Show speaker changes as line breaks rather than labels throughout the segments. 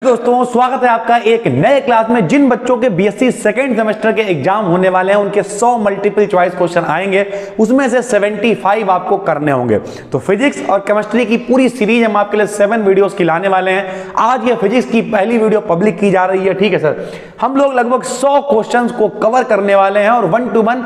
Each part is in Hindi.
दोस्तों, स्वागत है आपका एक नए क्लास में। जिन बच्चों के बीएससी सेकंड सेमेस्टर के एग्जाम होने वाले हैं उनके 100 मल्टीपल चॉइस क्वेश्चन आएंगे, उसमें से 75 आपको करने होंगे। तो फिजिक्स और केमिस्ट्री की पूरी सीरीज हम आपके लिए 7 वीडियोस की लाने वाले हैं। आज ये फिजिक्स की पहली वीडियो पब्लिक की जा रही है, ठीक है सर। हम लोग लगभग 100 क्वेश्चंस को कवर करने वाले हैं और 1 to 1।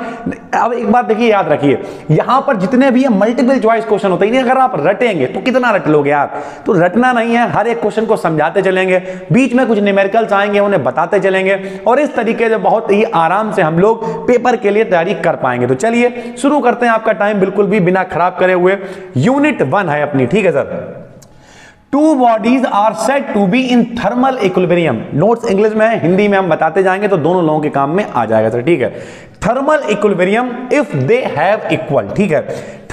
अब एक बात देखिए, याद रखिए, यहां पर जितने भी मल्टीपल चॉइस क्वेश्चन होते हैं, अगर आप रटेंगे तो कितना रट लोगे यार, तो रटना नहीं है, हर एक क्वेश्चन को समझाते चलेंगे, बीच में कुछ न्यूमेरिकल्स आएंगे उन्हें बताते चलेंगे और इस तरीके से बहुत ही आराम से हम लोग पेपर के लिए तैयारी कर पाएंगे। तो चलिए शुरू करते हैं, आपका टाइम बिल्कुल भी बिना खराब करे हुए। यूनिट 1 है अपनी, ठीक है sir. Two bodies are said to be in thermal equilibrium. Notes English में है, हिंदी में हम बताते जाएंगे तो दोनों लोगों के काम में आ जाएगा सर, ठीक है। Thermal equilibrium if they have equal, ठीक है।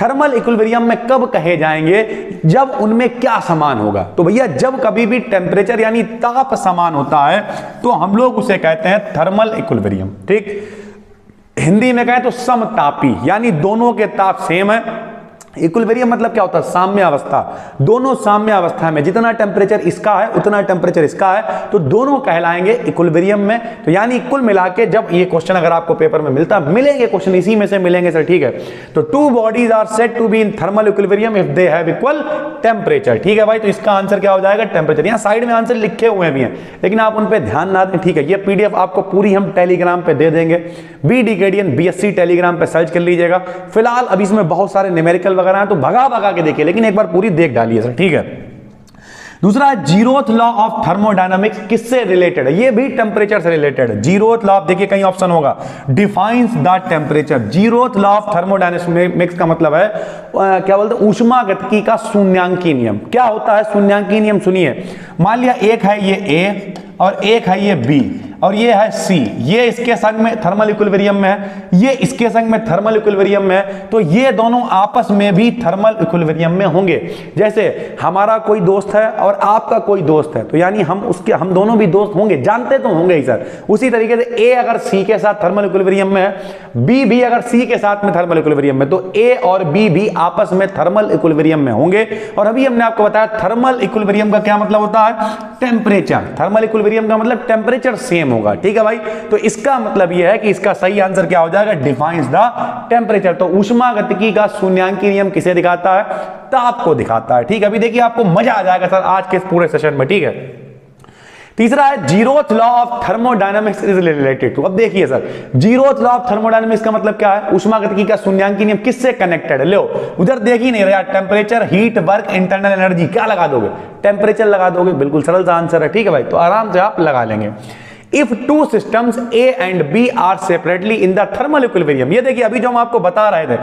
थर्मल इक्विलिब्रियम में कब कहे जाएंगे, जब उनमें क्या समान होगा। तो भैया जब कभी भी टेम्परेचर यानी ताप समान होता है तो हम लोग उसे कहते हैं थर्मल इक्विलिब्रियम, ठीक। हिंदी में कहें तो समतापी, यानी दोनों के ताप सेम है। इक्विलिब्रियम मतलब क्या होता है, साम्य अवस्था। दोनों साम्य अवस्था में, जितना टेम्परेचर इसका है उतना टेम्परेचर इसका है, तो दोनों कहलाएंगे इक्विलिब्रियम में। तो यानी कुल मिला के जब ये क्वेश्चन अगर आपको पेपर में मिलेंगे क्वेश्चन इसी में से मिलेंगे सर, ठीक है। तो two bodies are said to be in thermal equilibrium if they have equal temperature, ठीक है भाई। तो इसका आंसर क्या हो जाएगा, टेम्परेचर। यहाँ साइड में आंसर लिखे हुए भी हैं लेकिन आप उन पर ध्यान ना दें, ठीक है। ये पीडीएफ आपको पूरी हम टेलीग्राम पे दे देंगे, BDKDN BSc टेलीग्राम पे सर्च कर लीजिएगा। फिलहाल अभी इसमें बहुत सारे न्यूमेरिकल वगैरह हैं तो भगा के देखिए, लेकिन एक बार पूरी देख डालिए सर, ठीक है। दूसरा, जीरोथ लॉ ऑफ थर्मोडायनामिक्स किससे रिलेटेड है, ये भी टेम्परेचर से रिलेटेड है। जीरोथ लॉ, देखिए कहीं ऑप्शन होगा, defines the temperature. Zeroth law of thermodynamics का मतलब है क्या बोलते हैं, ऊष्मागतिकी का शून्यांकी नियम। क्या होता है शून्यांकी नियम, सुनिए। मान लिया एक है ये ए और एक है ये बी और ये है सी, ये इसके संग में थर्मल इक्विलिब्रियम में है, ये इसके संग में थर्मल इक्विलिब्रियम में है, तो ये दोनों आपस में भी थर्मल इक्विलिब्रियम में होंगे। जैसे हमारा कोई दोस्त है और आपका कोई दोस्त है, तो यानी हम दोनों भी दोस्त होंगे, जानते तो होंगे ही सर। उसी तरीके से ए अगर सी के साथ थर्मल इक्विलिब्रियम में है, बी भी अगर सी के साथ में थर्मल इक्विलिब्रियम में, तो ए और बी भी आपस में थर्मल इक्विलिब्रियम में होंगे। और अभी हमने आपको बताया थर्मल इक्विलिब्रियम का क्या मतलब होता है, टेम्परेचर। थर्मल इक्विलिब्रियम का मतलब टेम्परेचर सेम होगा, ठीक है भाई। तो इसका मतलब यह है कि इसका सही आंसर क्या हो जाएगा, डिफाइंस द टेम्परेचर। तो ऊष्मागतिकी का शून्यांकी नियम किसे दिखाता है, ताप को दिखाता है, ठीक है। अभी देखिए आपको मजा आ जाएगा सर आज के इस पूरे सेशन में, ठीक है। तीसरा है zeroth law of thermodynamics is related to. अब देखिए sir, zeroth law of thermodynamics का मतलब क्या है, ऊष्मागतिकी का शून्यांकी नियम किससे कनेक्टेड है। लो उधर देख ही नहीं रहा, temperature, heat, work, internal energy, क्या लगा दोगे, टेम्परेचर लगा दोगे, बिल्कुल सरल सा आंसर है, ठीक है भाई। तो आराम से आप लगा लेंगे। If two systems A and B are separately in the thermal equilibrium, ये देखिए अभी जो हम आपको बता रहे थे,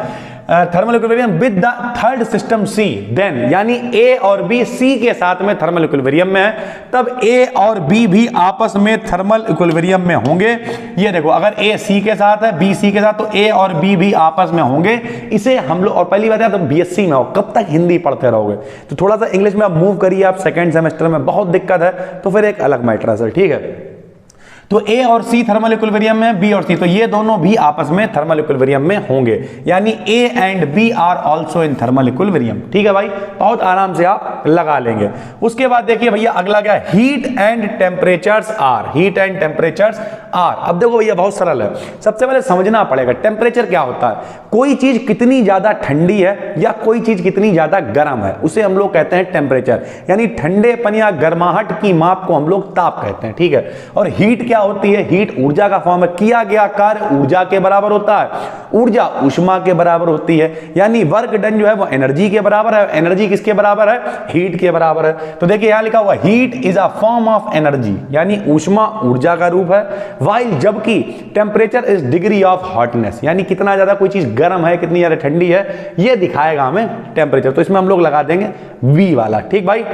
thermal equilibrium with the third system C, then यानी A और B C के साथ में थर्मल इक्विलिब्रियम में है, तब A और B भी आपस में थर्मल इक्विलिब्रियम में होंगे। ये देखो अगर A C के साथ है, B C के साथ, तो A और B भी आपस में होंगे। इसे हम लोग, और पहली बात है तो BSc में हो, कब तक हिंदी पढ़ते रहोगे, तो थोड़ा सा इंग्लिश में आप मूव करिए। आप सेकेंड सेमेस्टर में बहुत दिक्कत है तो फिर एक अलग मैटर है सर, ठीक है। तो A और C थर्मल इक्विलिब्रियम में, B और C, तो ये दोनों भी आपस में थर्मल इक्विलिब्रियम में होंगे, यानी A and B are also in thermal equilibrium, ठीक है भाई। बहुत आराम से आप लगा लेंगे। उसके बाद देखिए भैया अगला क्या है, heat and temperatures are. Heat and temperatures are. अब देखो भैया बहुत सरल है, सबसे पहले समझना पड़ेगा टेम्परेचर क्या होता है। कोई चीज कितनी ज्यादा ठंडी है या कोई चीज कितनी ज्यादा गर्म है, उसे हम लोग कहते हैं टेम्परेचर, यानी ठंडेपन या गर्माहट की माप को हम लोग ताप कहते हैं, ठीक है। और हीट क्या होती है, हीट ऊर्जा का फॉर्म है, किया गया कार्य ऊर्जा के बराबर होता है, ऊर्जा ऊष्मा के बराबर होती है, यानी वर्क डन जो है वो एनर्जी के बराबर है। एनर्जी किसके बराबर है, हीट के बराबर है। तो देखिए यहां लिखा हुआ heat is a form of energy, यानी ऊष्मा ऊर्जा का रूप है, वाइल जबकि temperature is degree of hotness, यानी कितना ज्यादा कोई चीज गर्म है कितनी ज्यादा ठंडी है, ये दिखाएगा हमें टेम्परेचर। तो इसमें हम लोग लगा देंगे V वाला, ठीक भाई।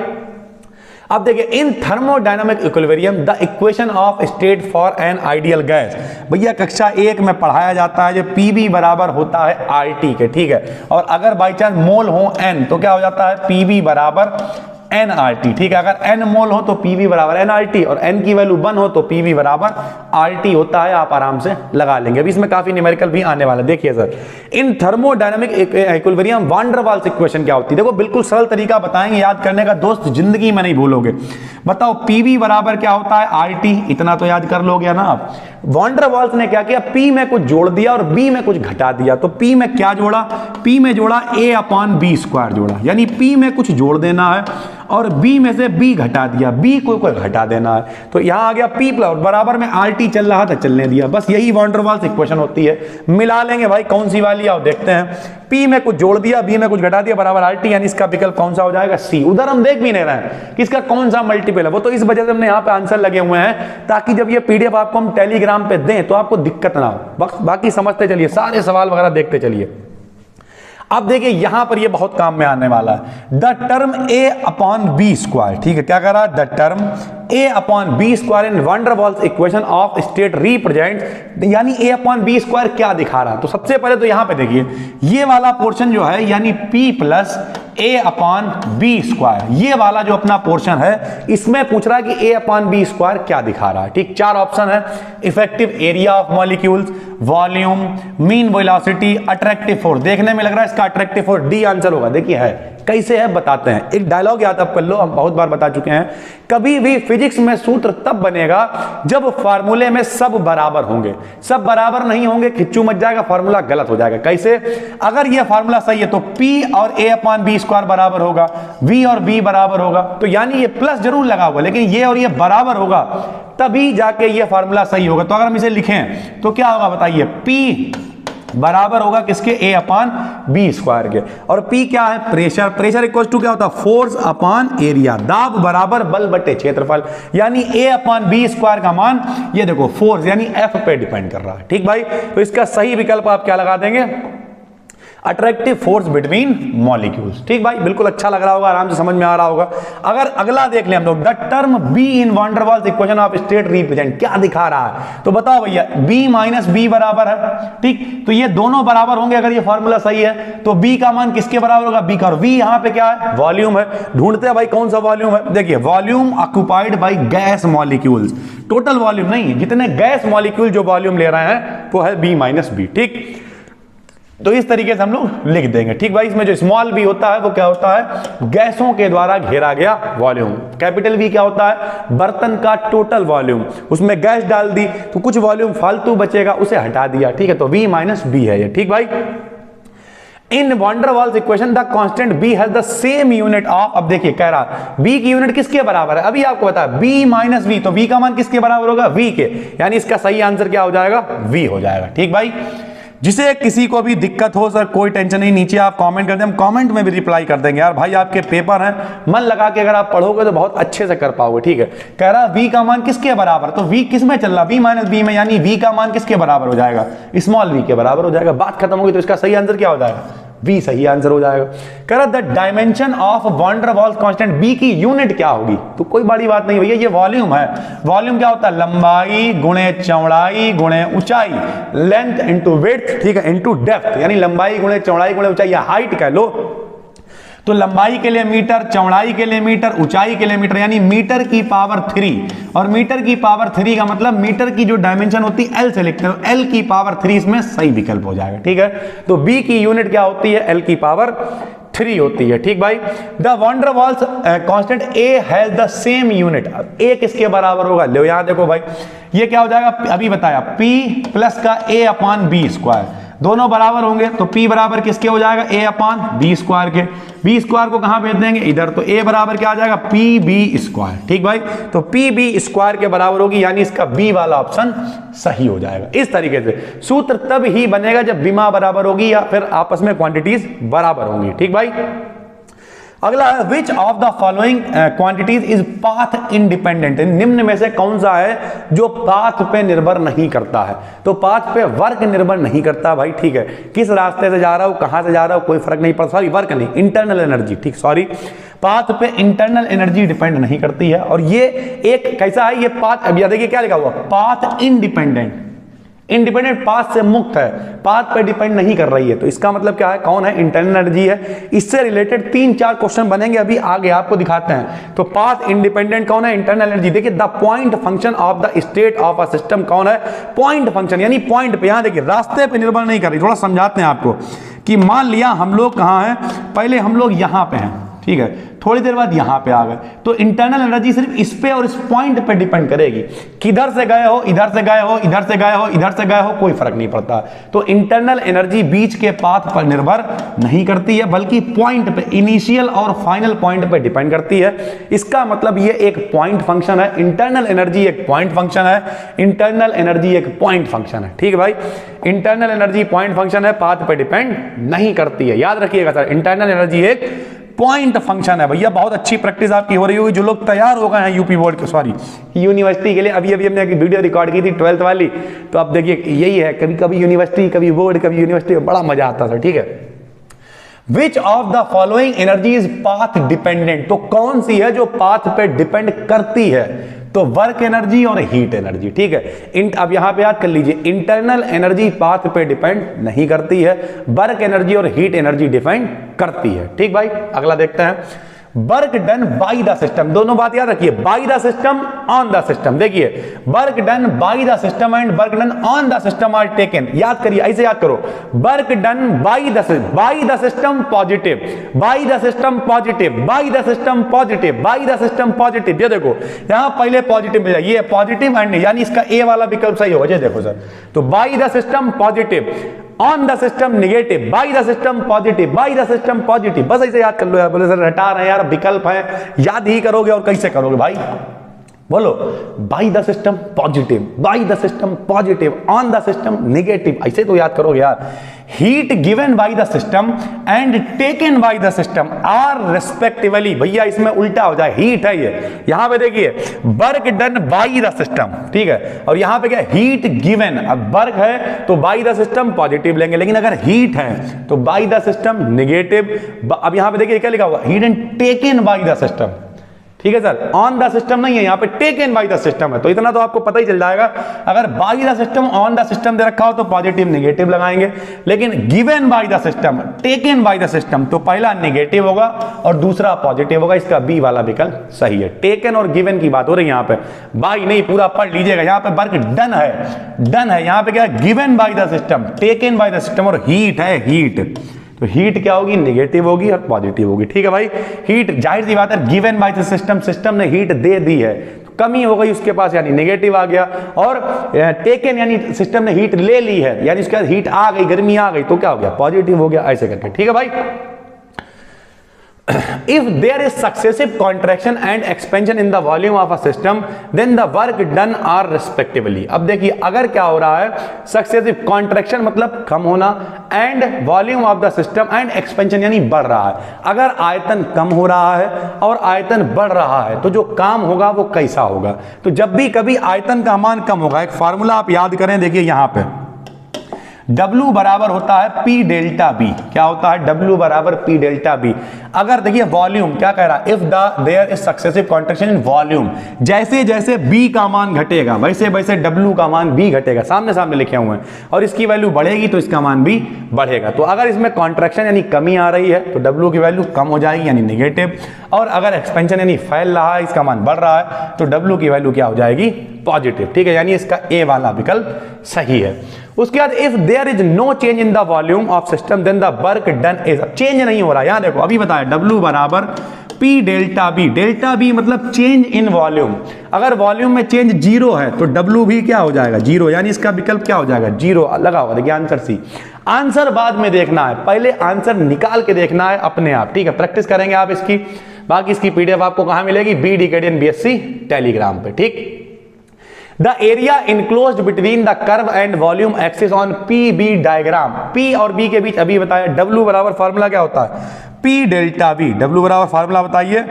अब देखिए in thermodynamic equilibrium the equation of state for an ideal gas, भैया कक्षा 1 में पढ़ाया जाता है, जो PV बराबर होता है RT के, ठीक है। और अगर बाई चांस मोल हो N तो क्या हो जाता है, PV बराबर nRT, ठीक है। अगर n मोल हो तो PV बराबर nRT और n की वैल्यू 1 हो तो PV बराबर RT होता है। आप आराम से लगा लेंगे। अभी इसमें काफी न्यूमेरिकल भी आने वाला है। देखिए सर, इन थर्मोडायनामिक इक्विलिब्रियम वान डर वाल्स इक्वेशन क्या होती है? देखो बिल्कुल सरल तरीका बताएंगे याद करने का, दोस्त जिंदगी में नहीं भूलोगे। बताओ PV बराबर क्या होता है? RT, इतना तो याद कर लोगे ना आप। वान डर वाल्स ने क्या किया, P में कुछ जोड़ दिया और B में कुछ घटा दिया। तो P में क्या जोड़ा? P में जोड़ा A/B² जोड़ा, यानी P में कुछ जोड़ देना है और B में से B घटा दिया, B को कोई घटा देना है। तो यहां आ गया P प्लस बराबर में RT चल रहा था, चलने दिया। बस यही वान डर वाल्स इक्वेशन होती है। मिला लेंगे भाई, कौन सी वाली आओ देखते हैं। P में कुछ जोड़ दिया, B में कुछ घटा दिया, बराबर RT, यानी इसका विकल्प कौन सा हो जाएगा? C। उधर हम देख भी नहीं रहे हैं कि इसका कौन सा मल्टीपल है, वो तो इस वजह से हमने यहाँ पे आंसर लगे हुए हैं ताकि जब ये PDF आपको हम टेलीग्राम पे दें तो आपको दिक्कत ना हो। बाकी समझते चलिए, सारे सवाल वगैरह देखते चलिए। अब देखिए यहां पर ये बहुत काम में आने वाला है। द टर्म A/B², ठीक है, क्या कह रहा है? The term A/B² in van der Waals equation of state represent, यानी A/B² क्या दिखा रहा है? तो सबसे पहले तो यहां पे देखिए, ये वाला पोर्शन जो है यानी P प्लस A/B², ये वाला जो अपना पोर्शन है, इसमें पूछ रहा है कि A/B² क्या दिखा रहा है। ठीक, 4 ऑप्शन है। Effective area of molecules, volume, mean velocity, attractive force. देखने में लग रहा है इसका अट्रैक्टिव फोर्स D आंसर होगा। देखिए है, कैसे है बताते हैं। एक डायलॉग याद आप कर लो, हम बहुत बार बता चुके हैं। कभी भी फिजिक्स में सूत्र तब बनेगा जब फार्मूले में सब बराबर होंगे। सब बराबर नहीं होंगे, खिच्चू मच जाएगा, फार्मूला गलत हो जाएगा। कैसे? अगर यह फार्मूला सही है तो P और A/B² बराबर होगा, V और B बराबर होगा, तो यानी ये प्लस जरूर लगा होगा, लेकिन ये और ये बराबर होगा तभी जाके ये फार्मूला सही होगा। तो अगर हम इसे लिखें तो क्या होगा बताइए? P बराबर होगा किसके? A/B² के। और P क्या है? प्रेशर। प्रेशर इक्वल टू क्या होता है? Force upon area. दाब बराबर बल बटे क्षेत्रफल, यानी A/B² का मान ये देखो फोर्स यानी F पे डिपेंड कर रहा है। ठीक भाई, तो इसका सही विकल्प आप क्या लगा देंगे? Attractive force between molecules. ठीक भाई, बिल्कुल अच्छा लग रहा होगा, आराम से समझ में आ रहा होगा। अगर अगला देख लें हम लोग, the term B in van der Waals equation of state represent क्या दिखा रहा है? तो बताओ भैया, B माइनस B बराबर है। ठीक, तो ये दोनों बराबर होंगे अगर ये फॉर्मूला सही है। तो B का मान किसके बराबर होगा? B का। और V यहां पे क्या है? वॉल्यूम है। ढूंढते हैं भाई कौन सा वॉल्यूम है। देखिए, volume occupied by gas molecules, total volume नहीं, जितने गैस मॉलिक्यूल जो वॉल्यूम ले रहे हैं वो है B माइनस B। ठीक, तो इस तरीके से हम लोग लिख देंगे। ठीक भाई, इसमें जो स्मॉल b होता है वो क्या होता है? गैसों के द्वारा घेरा गया वॉल्यूम। कैपिटल V क्या होता है? बर्तन का टोटल वॉल्यूम। उसमें गैस डाल दी तो कुछ वॉल्यूम फालतू बचेगा, उसे हटा दिया। ठीक है, तो V माइनस B है ये। ठीक भाई, in van der Waals equation the constant B has the same unit of, अब देखिए कह रहा B की यूनिट किसके बराबर है? अभी आपको बताया B माइनस V, तो V का मान किसके बराबर होगा? V के, यानी इसका सही आंसर क्या हो जाएगा? V हो जाएगा। ठीक भाई, जिसे किसी को भी दिक्कत हो सर कोई टेंशन नहीं, नीचे आप कमेंट कर दें, हम कमेंट में भी रिप्लाई कर देंगे। यार भाई आपके पेपर हैं, मन लगा के अगर आप पढ़ोगे तो बहुत अच्छे से कर पाओगे। ठीक है, कह रहा V का मान किसके बराबर? तो V किस में चल रहा? V माइनस B में, यानी V का मान किसके बराबर हो जाएगा? स्मॉल v के बराबर हो जाएगा। बात खत्म होगी। तो इसका सही आंसर क्या हो जाएगा? V सही आंसर हो जाएगा। कह रहा the dimension of van der Waals constant B की यूनिट क्या होगी? तो कोई बड़ी बात नहीं भैया, ये वॉल्यूम है। वॉल्यूम क्या होता है? लंबाई गुणे चौड़ाई गुणे ऊंचाई, लेंथ इनटू विड्थ, ठीक है, इनटू डेप्थ, यानी लंबाई गुणे चौड़ाई गुणे ऊंचाई, या हाइट कह लो। तो लंबाई के लिए मीटर, चौड़ाई के लिए मीटर, ऊंचाई के लिए मीटर, यानी मीटर की पावर 3। और मीटर की पावर 3 का मतलब मीटर की जो डायमेंशन होती है L से लिखते हैं, L की पावर 3 इसमें सही विकल्प हो जाएगा। ठीक है, तो B की यूनिट क्या होती है? L की पावर 3 होती है। ठीक भाई, the van der Waals constant A has the same unit. A किसके बराबर होगा? लो यहां देखो भाई, ये क्या हो जाएगा? अभी बताया P प्लस का A/B², दोनों बराबर होंगे तो P बराबर किसके हो जाएगा? A/B² के। B² को कहां भेज देंगे? इधर। तो A बराबर क्या आ जाएगा? PB²। ठीक भाई, तो PB² के बराबर होगी, यानी इसका B वाला ऑप्शन सही हो जाएगा। इस तरीके से सूत्र तब ही बनेगा जब बीमा बराबर होगी या फिर आपस में क्वांटिटीज बराबर होंगी। ठीक भाई, अगला है which of the following quantities is path independent. निम्न में से कौन सा है जो पाथ पे निर्भर नहीं करता है? तो पाथ पे वर्क निर्भर नहीं करता भाई। ठीक है, किस रास्ते से जा रहा हूं, कहां से जा रहा हूं, कोई फर्क नहीं पड़ता। सॉरी, वर्क नहीं, इंटरनल एनर्जी। ठीक, सॉरी, पाथ पे इंटरनल एनर्जी डिपेंड नहीं करती है। और ये एक कैसा है? ये पाथ, अब देखिए क्या लिखा हुआ? Path independent. इंडिपेंडेंट पाथ से मुक्त है, पाथ पे डिपेंड नहीं कर रही है। तो इसका मतलब क्या है, कौन है, इंटरनल एनर्जी है। इससे रिलेटेड 3-4 क्वेश्चन बनेंगे, अभी आगे आपको दिखाते हैं। तो पाथ इंडिपेंडेंट कौन है, इंटरनल एनर्जी। देखिए the point function of the state of a system कौन है, पॉइंट फंक्शन, यानी पॉइंट पे, यहां देखिए रास्ते पे निर्भर नहीं कर रही। थोड़ा समझाते हैं आपको कि मान लिया हम लोग कहां हैं, पहले हम लोग यहां पे हैं, ठीक है, थोड़ी देर बाद यहां पे आ गए, तो इंटरनल एनर्जी सिर्फ इस पे और इस पॉइंट पे डिपेंड करेगी। किधर से गए हो, इधर से गए हो, इधर से गए हो, इधर से गए हो, कोई फर्क नहीं पड़ता। तो इंटरनल एनर्जी बीच के पाथ पर निर्भर नहीं करती है, बल्कि पॉइंट पे, इनिशियल और फाइनल पॉइंट पे डिपेंड करती है। इसका मतलब ये एक पॉइंट फंक्शन है, इंटरनल एनर्जी एक पॉइंट फंक्शन है, इंटरनल एनर्जी एक पॉइंट फंक्शन है। ठीक है भाई, इंटरनल एनर्जी पॉइंट फंक्शन है, पाथ पे डिपेंड नहीं करती है। याद रखिएगा सर, इंटरनल एनर्जी एक पॉइंट फंक्शन है। भैया बहुत अच्छी प्रैक्टिस आपकी हो रही होगी, जो लोग तैयार हो गए हैं यूपी बोर्ड के, सॉरी यूनिवर्सिटी के लिए। अभी अभी हमने एक वीडियो रिकॉर्ड की थी 12th वाली, तो अब देखिए यही है, कभी कभी यूनिवर्सिटी, कभी बोर्ड, कभी यूनिवर्सिटी, बड़ा मजा आता था। ठीक है, which of the following energy is path dependent, तो कौन सी है जो पाथ पे डिपेंड करती है, तो वर्क एनर्जी और हीट एनर्जी। ठीक है, अब यहां पे याद कर लीजिए, इंटरनल एनर्जी पाथ पे डिपेंड नहीं करती है, वर्क एनर्जी और हीट एनर्जी डिपेंड करती है। ठीक भाई, अगला देखते हैं, work done by the system, दोनों बात याद रखिए, by the system, on the system. देखिए work done by the system and work done on the system are taken. याद करिए, ऐसे याद करो, work done by the system positive, by the system positive, by the system positive, by the system positive. ये देखो यहां पहले पॉजिटिव मिला, ये पॉजिटिव एंड, यानी इसका ए वाला विकल्प सही होगा। ये देखो सर, तो bye the system positive, on the system negative, bye the system positive, by the system positive. बस ऐसे याद कर लो यार। बोले सर हटा रहे हैं यार, विकल्प है, याद ही करोगे और कैसे करोगे भाई, बोलो, by the system positive, by the system positive, on the system negative, ऐसे तो याद करोगे यार। Heat given by the system and taken by the system are respectively, भैया इसमें उल्टा हो जाए, हीट है ये, यहां पे देखिए work done by the system, ठीक है, और यहां पे क्या, हीट गिवन। अब वर्क है तो बाय द सिस्टम पॉजिटिव लेंगे, लेकिन अगर हीट है तो बाय द सिस्टम निगेटिव। अब यहां पे देखिए क्या लिखा हुआ, heat and taken by the system. ठीक है सर, ऑन द सिस्टम नहीं है, यहां पे टेकन बाय द सिस्टम है, तो इतना तो आपको पता ही चल जाएगा। अगर by the system, on the system दे रखा हो तो पॉजिटिव निगेटिव लगाएंगे, लेकिन given by the system, taken by the system, तो पहला निगेटिव होगा और दूसरा पॉजिटिव होगा। इसका बी वाला विकल्प सही है। टेकन और गिवन की बात हो रही है यहां पे, बाय नहीं, पूरा पढ़ लीजिएगा। यहां पे वर्क डन है, डन है, यहां पे क्या है, given by the system, taken by the system, और हीट है, हीट, तो हीट क्या होगी, निगेटिव होगी और पॉजिटिव होगी। ठीक है भाई, हीट जाहिर सी बात है, given by the system, system ने हीट दे दी है, तो कमी हो गई उसके पास, यानी निगेटिव आ गया, और टेकन यानी सिस्टम ने हीट ले ली है, यानी उसके बाद हीट आ गई, गर्मी आ गई, तो क्या हो गया, पॉजिटिव हो गया, ऐसे करके। ठीक है भाई, if there is successive contraction and expansion in the volume of a system then the work done are respectively। अब देखिए अगर क्या हो रहा है, successive contraction मतलब कम होना, and volume of the system and expansion यानी बढ़ रहा है। अगर आयतन कम हो रहा है और आयतन बढ़ रहा है तो जो काम होगा वो कैसा होगा, तो जब भी कभी आयतन का मान कम होगा, एक फार्मूला आप याद करें, देखिए यहां पे W बराबर होता है P डेल्टा B। क्या होता है, W बराबर P डेल्टा B। अगर देखिए वॉल्यूम क्या कह रहा है, if there is successive contraction in volume, जैसे जैसे B का मान घटेगा वैसे वैसे W का मान भी घटेगा, सामने सामने लिखे हुए हैं, और इसकी वैल्यू बढ़ेगी तो इसका मान भी बढ़ेगा। तो अगर इसमें कॉन्ट्रैक्शन यानी कमी आ रही है तो W की वैल्यू कम हो जाएगी यानी निगेटिव, और अगर एक्सपेंशन यानी फैल रहा है, इसका मान बढ़ रहा है, तो W की वैल्यू क्या हो जाएगी, पॉजिटिव। ठीक है, यानी इसका ए वाला विकल्प सही है। उसके बाद if there is no change in the volume of system then the work done is, change नहीं हो रहा, यहां देखो अभी बताया W बराबर P delta B, delta B मतलब चेंज इन वॉल्यूम। अगर वॉल्यूम में चेंज जीरो है तो W भी क्या हो जाएगा, जीरो, यानी इसका विकल्प क्या हो जाएगा, जीरो लगा हुआ। देखिए आंसर सी, आंसर बाद में देखना है, पहले आंसर निकाल के देखना है अपने आप। ठीक है, प्रैक्टिस करेंगे आप इसकी, बाकी इसकी पीडीएफ आपको कहां मिलेगी, बी डिकेडियन BSc टेलीग्राम पे। ठीक, the area enclosed between the curve and volume axis on PB diagram, P और B के बीच अभी बताया, W बराबर फार्मूला क्या होता है, P डेल्टा B। W बराबर फार्मूला बताइए,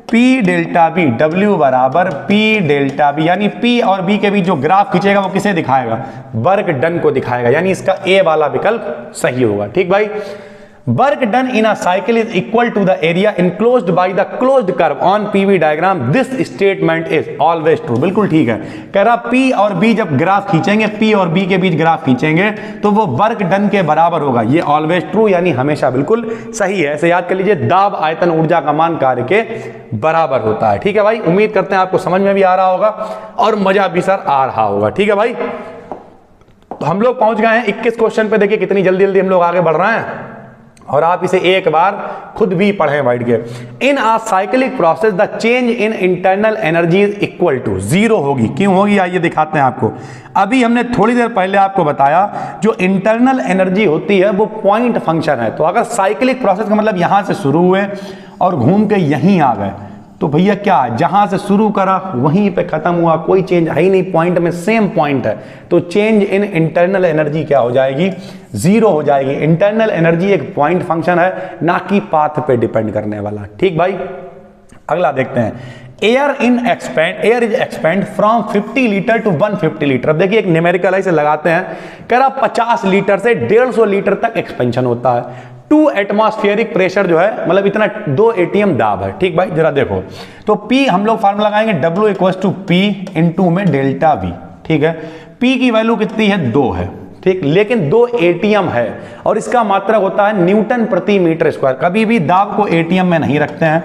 P डेल्टा B, W बराबर P डेल्टा B, यानी P और B के बीच जो ग्राफ खींचेगा वो किसे दिखाएगा, वर्क डन को दिखाएगा, यानी इसका ए वाला विकल्प सही होगा। ठीक भाई, work done in a cycle is equal to the area enclosed by the closed curve on PV diagram, this statement is always true. बिल्कुल ठीक है, कह रहा पी और बी जब ग्राफ खींचेंगे, पी और बी के बीच ग्राफ खींचेंगे तो वो वर्क डन के बराबर होगा। ये ऑलवेज ट्रू यानी हमेशा बिल्कुल सही है। ऐसे याद कर लीजिए, दाब आयतन ऊर्जा का मान कार्य के बराबर होता है। ठीक है भाई, उम्मीद करते हैं आपको समझ में भी आ रहा होगा और मजा भी सर आ रहा होगा। ठीक है भाई, तो हम लोग पहुंच गए हैं 21 क्वेश्चन पे। देखिए कितनी जल्दी जल्दी हम लोग आगे बढ़ रहे हैं और आप इसे एक बार खुद भी पढ़ें बैठ के। In a cyclic process the change in internal energy is equal to zero होगी। क्यों होगी आइए दिखाते हैं आपको। अभी हमने थोड़ी देर पहले आपको बताया जो इंटरनल एनर्जी होती है वो पॉइंट फंक्शन है। तो अगर साइक्लिक प्रोसेस का मतलब यहां से शुरू हुए और घूम के यहीं आ गए तो भैया क्या है, जहां से शुरू करा वहीं पे खत्म हुआ, कोई चेंज है ही नहीं, पॉइंट में सेम पॉइंट है। तो चेंज इन इंटरनल एनर्जी क्या हो जाएगी, जीरो हो जाएगी। इंटरनल एनर्जी एक पॉइंट फंक्शन है, ना कि पाथ पे डिपेंड करने वाला। ठीक भाई, अगला देखते हैं। Air is expand from 50 litre to 150 litre. अब देखिए एक न्यूमेरिकल इसे लगाते हैं, कह रहा 50 लीटर से 150 लीटर तक एक्सपेंशन होता है। 2 एटमॉस्फेरिक प्रेशर जो है मतलब इतना 2 एटीएम दाब है। ठीक भाई, जरा देखो तो P हम लोग फार्मूला लगाएंगे W equal to P into में डेल्टा V। ठीक है, P की वैल्यू कितनी है, 2 है। ठीक, लेकिन 2 एटीएम है और इसका मात्रक होता है न्यूटन प्रति मीटर स्क्वायर। कभी भी दाब को एटीएम में नहीं रखते हैं,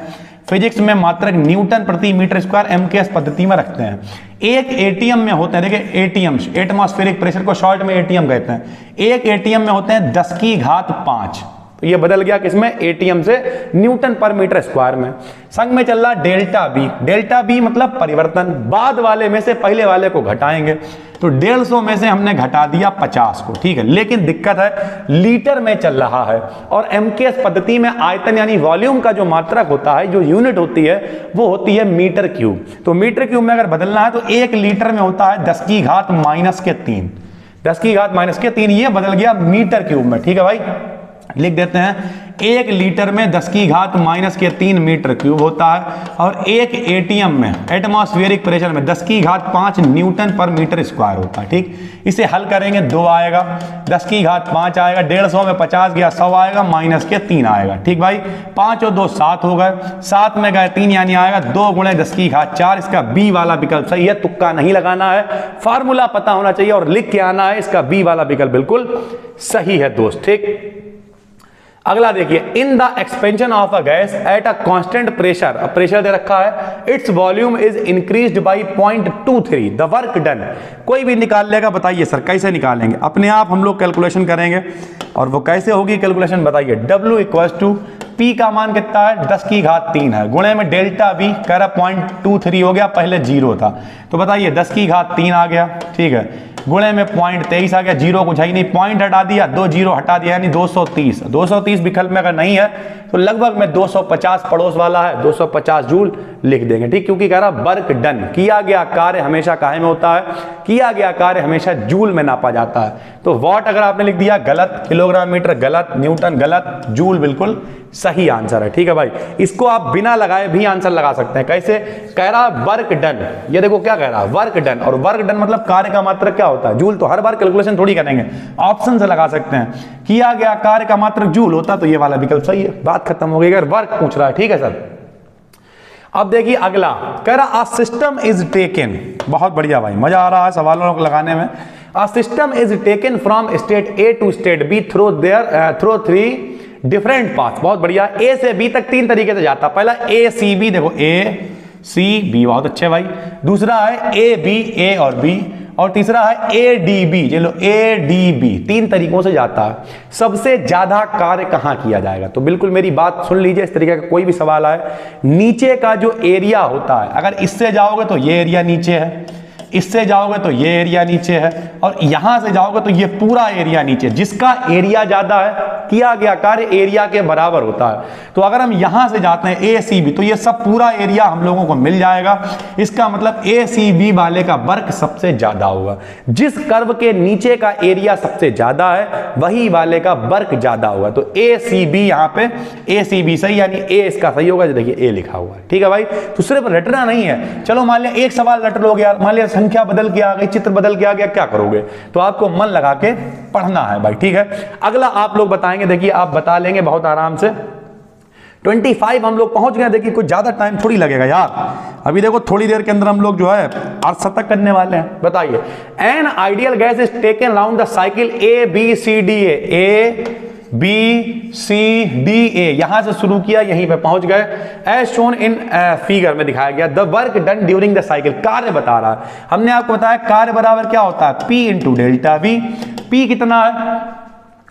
फिजिक्स में मात्रक न्यूटन प्रति मीटर स्क्वायर MKS पद्धति में रखते हैं। एक एटीएम में होते हैं, देखिए एटीएम एटमॉस्फेरिक प्रेशर को शॉर्ट में एटीएम कहते हैं। एक एटीएम में होते हैं 10 की घात 5। तो ये बदल गया किसमें, एटीएम से न्यूटन पर मीटर स्क्वायर में। संग में चल रहा डेल्टा बी। डेल्टा बी मतलब परिवर्तन, बाद वाले में से पहले वाले को घटाएंगे। तो 150 में से हमने घटा दिया 50 को। ठीक है, लेकिन दिक्कत है लीटर में चल रहा है और MKS पद्धति में आयतन यानी वॉल्यूम का जो मात्रक होता है, जो यूनिट होती है वो होती है मीटर क्यूब। तो मीटर क्यूब में अगर बदलना है तो 1 लीटर में होता है 10 की घात -3। 10 की घात -3 ये बदल गया मीटर क्यूब में। ठीक है भाई, लिख देते हैं 1 लीटर में 10 की घात -3 मीटर क्यूब होता है और 1 एटीएम में एटमॉस्फेरिक प्रेशर में 10 की घात 5 न्यूटन पर मीटर स्क्वायर होता है। ठीक, इसे हल करेंगे 2 आएगा, 10 की घात 5 आएगा, 150 में 50 गया 100 आएगा, -3 आएगा। ठीक भाई, 5 और 2 7 हो गए, 7 में गए 3 यानी आएगा 2 गुणे 10 की घात 4। इसका बी वाला विकल्प सही है, तुक्का नहीं लगाना है, फार्मूला पता होना चाहिए और लिख के आना है। इसका बी वाला विकल्प बिल्कुल सही है दोस्त। ठीक, अगला देखिए, in the expansion of a gas at a constant pressure, pressure दे रखा है, its volume is increased by 0.23, the work done. कोई भी निकाल लेगा, बताइए सर कैसे निकालेंगे। अपने आप हम लोग कैलकुलेशन करेंगे और वो कैसे होगी कैलकुलेशन बताइए। W इक्वल टू P का मान कितना है, 10 की घात 3 है, गुणे में डेल्टा V कह रहा 0.23 हो गया, पहले 0 था तो बताइए 10 की घात 3 आ गया। ठीक है, गुणे में 0.23 आ गया, 0 कुछ है ही नहीं, पॉइंट हटा दिया, 2 0 हटा दिया यानी 230। 230 विकल्प में अगर नहीं है तो लगभग में 250 पड़ोस वाला है, 250 जूल लिख देंगे। ठीक, क्योंकि कह रहा वर्क डन, किया गया कार्य हमेशा काहे में होता है, किया गया कार्य हमेशा जूल में नापा जाता है। तो वॉट अगर आपने लिख दिया गलत, किलोग्राम मीटर गलत, न्यूटन गलत, जूल बिल्कुल सही आंसर है। ठीक है भाई, इसको आप बिना लगाए भी आंसर लगा सकते हैं। कैसे, कह रहा वर्क डन, ये देखो क्या कह रहा है वर्क डन, और वर्क डन मतलब कार्य का मात्रक क्या होता है, जूल। तो हर बार कैलकुलेशन थोड़ी करेंगे, ऑप्शन से लगा सकते हैं। किया गया कार्य का मात्रक जूल होता तो ये वाला विकल्प सही है, बात खत्म हो गई। अगर वर्क पूछ रहा है, ठीक है सर। अब देखिए अगला, कह रहा सिस्टम इज टेकन, बहुत बढ़िया भाई, मजा आ रहा है सवालों को लगाने में। A system is taken from state A to state B through 3 different path. बहुत बढ़िया, A से B तक 3 तरीके से जाता। पहला ACB, देखो ACB, बहुत अच्छे भाई। दूसरा है AB, A और B, और तीसरा है ADB, चलो ADB। 3 तरीकों से जाता है। सबसे ज्यादा कार्य कहां किया जाएगा, तो बिल्कुल मेरी बात सुन लीजिए। इस तरीके का कोई भी सवाल आए, नीचे का जो एरिया होता है, अगर इससे जाओगे तो ये एरिया नीचे है, इससे जाओगे तो ये एरिया नीचे है, और यहां से जाओगे तो ये पूरा एरिया नीचे। जिसका एरिया ज्यादा है, किया गया कार्य एरिया के बराबर होता है। तो अगर हम यहां से जाते हैं ACB, तो ये सब पूरा एरिया हम लोगों को मिल जाएगा। इसका मतलब ACB वाले का वर्क सबसे ज्यादा होगा। जिस कर्व के नीचे का एरिया सबसे ज्यादा है, वही वाले का वर्क ज्यादा होगा। तो ACB, यहां पे ACB सही, यानी A इसका सही होगा। देखिए A लिखा हुआ है। ठीक है भाई, तो सिर्फ रटना नहीं है। चलो मान लिया एक सवाल रट लोगे यार, मान लिया संख्या बदल के आ गई, चित्र बदल के आ गया, क्या करोगे? तो आपको मन लगा के पढ़ना है भाई, ठीक है। अगला आप लोग बताएंगे, देखिए आप बता लेंगे बहुत आराम से। 25 हम लोग पहुंच गए, देखिए कुछ ज्यादा टाइम थोड़ी लगेगा यार। अभी देखो थोड़ी देर के अंदर हम लोग जो है अर्धशतक करने वाले हैं। बताइए, an ideal gas is taken round the cycle A B C D A B C D A, यहां से शुरू किया, यहीं पे पहुंच गए। एज शोन इन फिगर में दिखाया गया, the work done during the cycle, कार्य बता रहा है। हमने आपको बताया कार्य बराबर क्या होता है, P into delta V। P कितना है,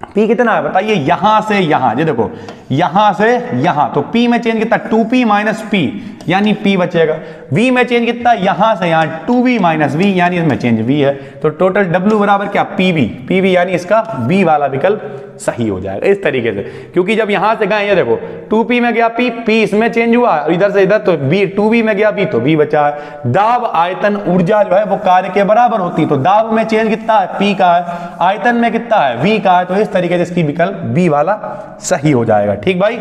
P कितना है बताइए, यहां से यहां, ये देखो यहां से यहां, तो P में चेंज कितना, 2P माइनस P यानी P बचेगा। V में चेंज कितना, यहां से यहां 2V माइनस V यानी इसमें चेंज V है। तो टोटल W बराबर क्या, PV। PV यानी इसका B वाला विकल्प सही हो जाएगा इस तरीके से, क्योंकि जब यहां से गए, ये देखो 2P में गया P, P इसमें चेंज हुआ, इधर से इधर तो B, 2V में गया B, तो B बचा है। दाब आयतन ऊर्जा जो है वो कार्य के बराबर होती है, तो दाब में चेंज कितना है, P का है, आयतन में कितना है, V का है, तो इस तरीके से इसकी विकल्प B वाला सही हो जाएगा। ठीक भाई,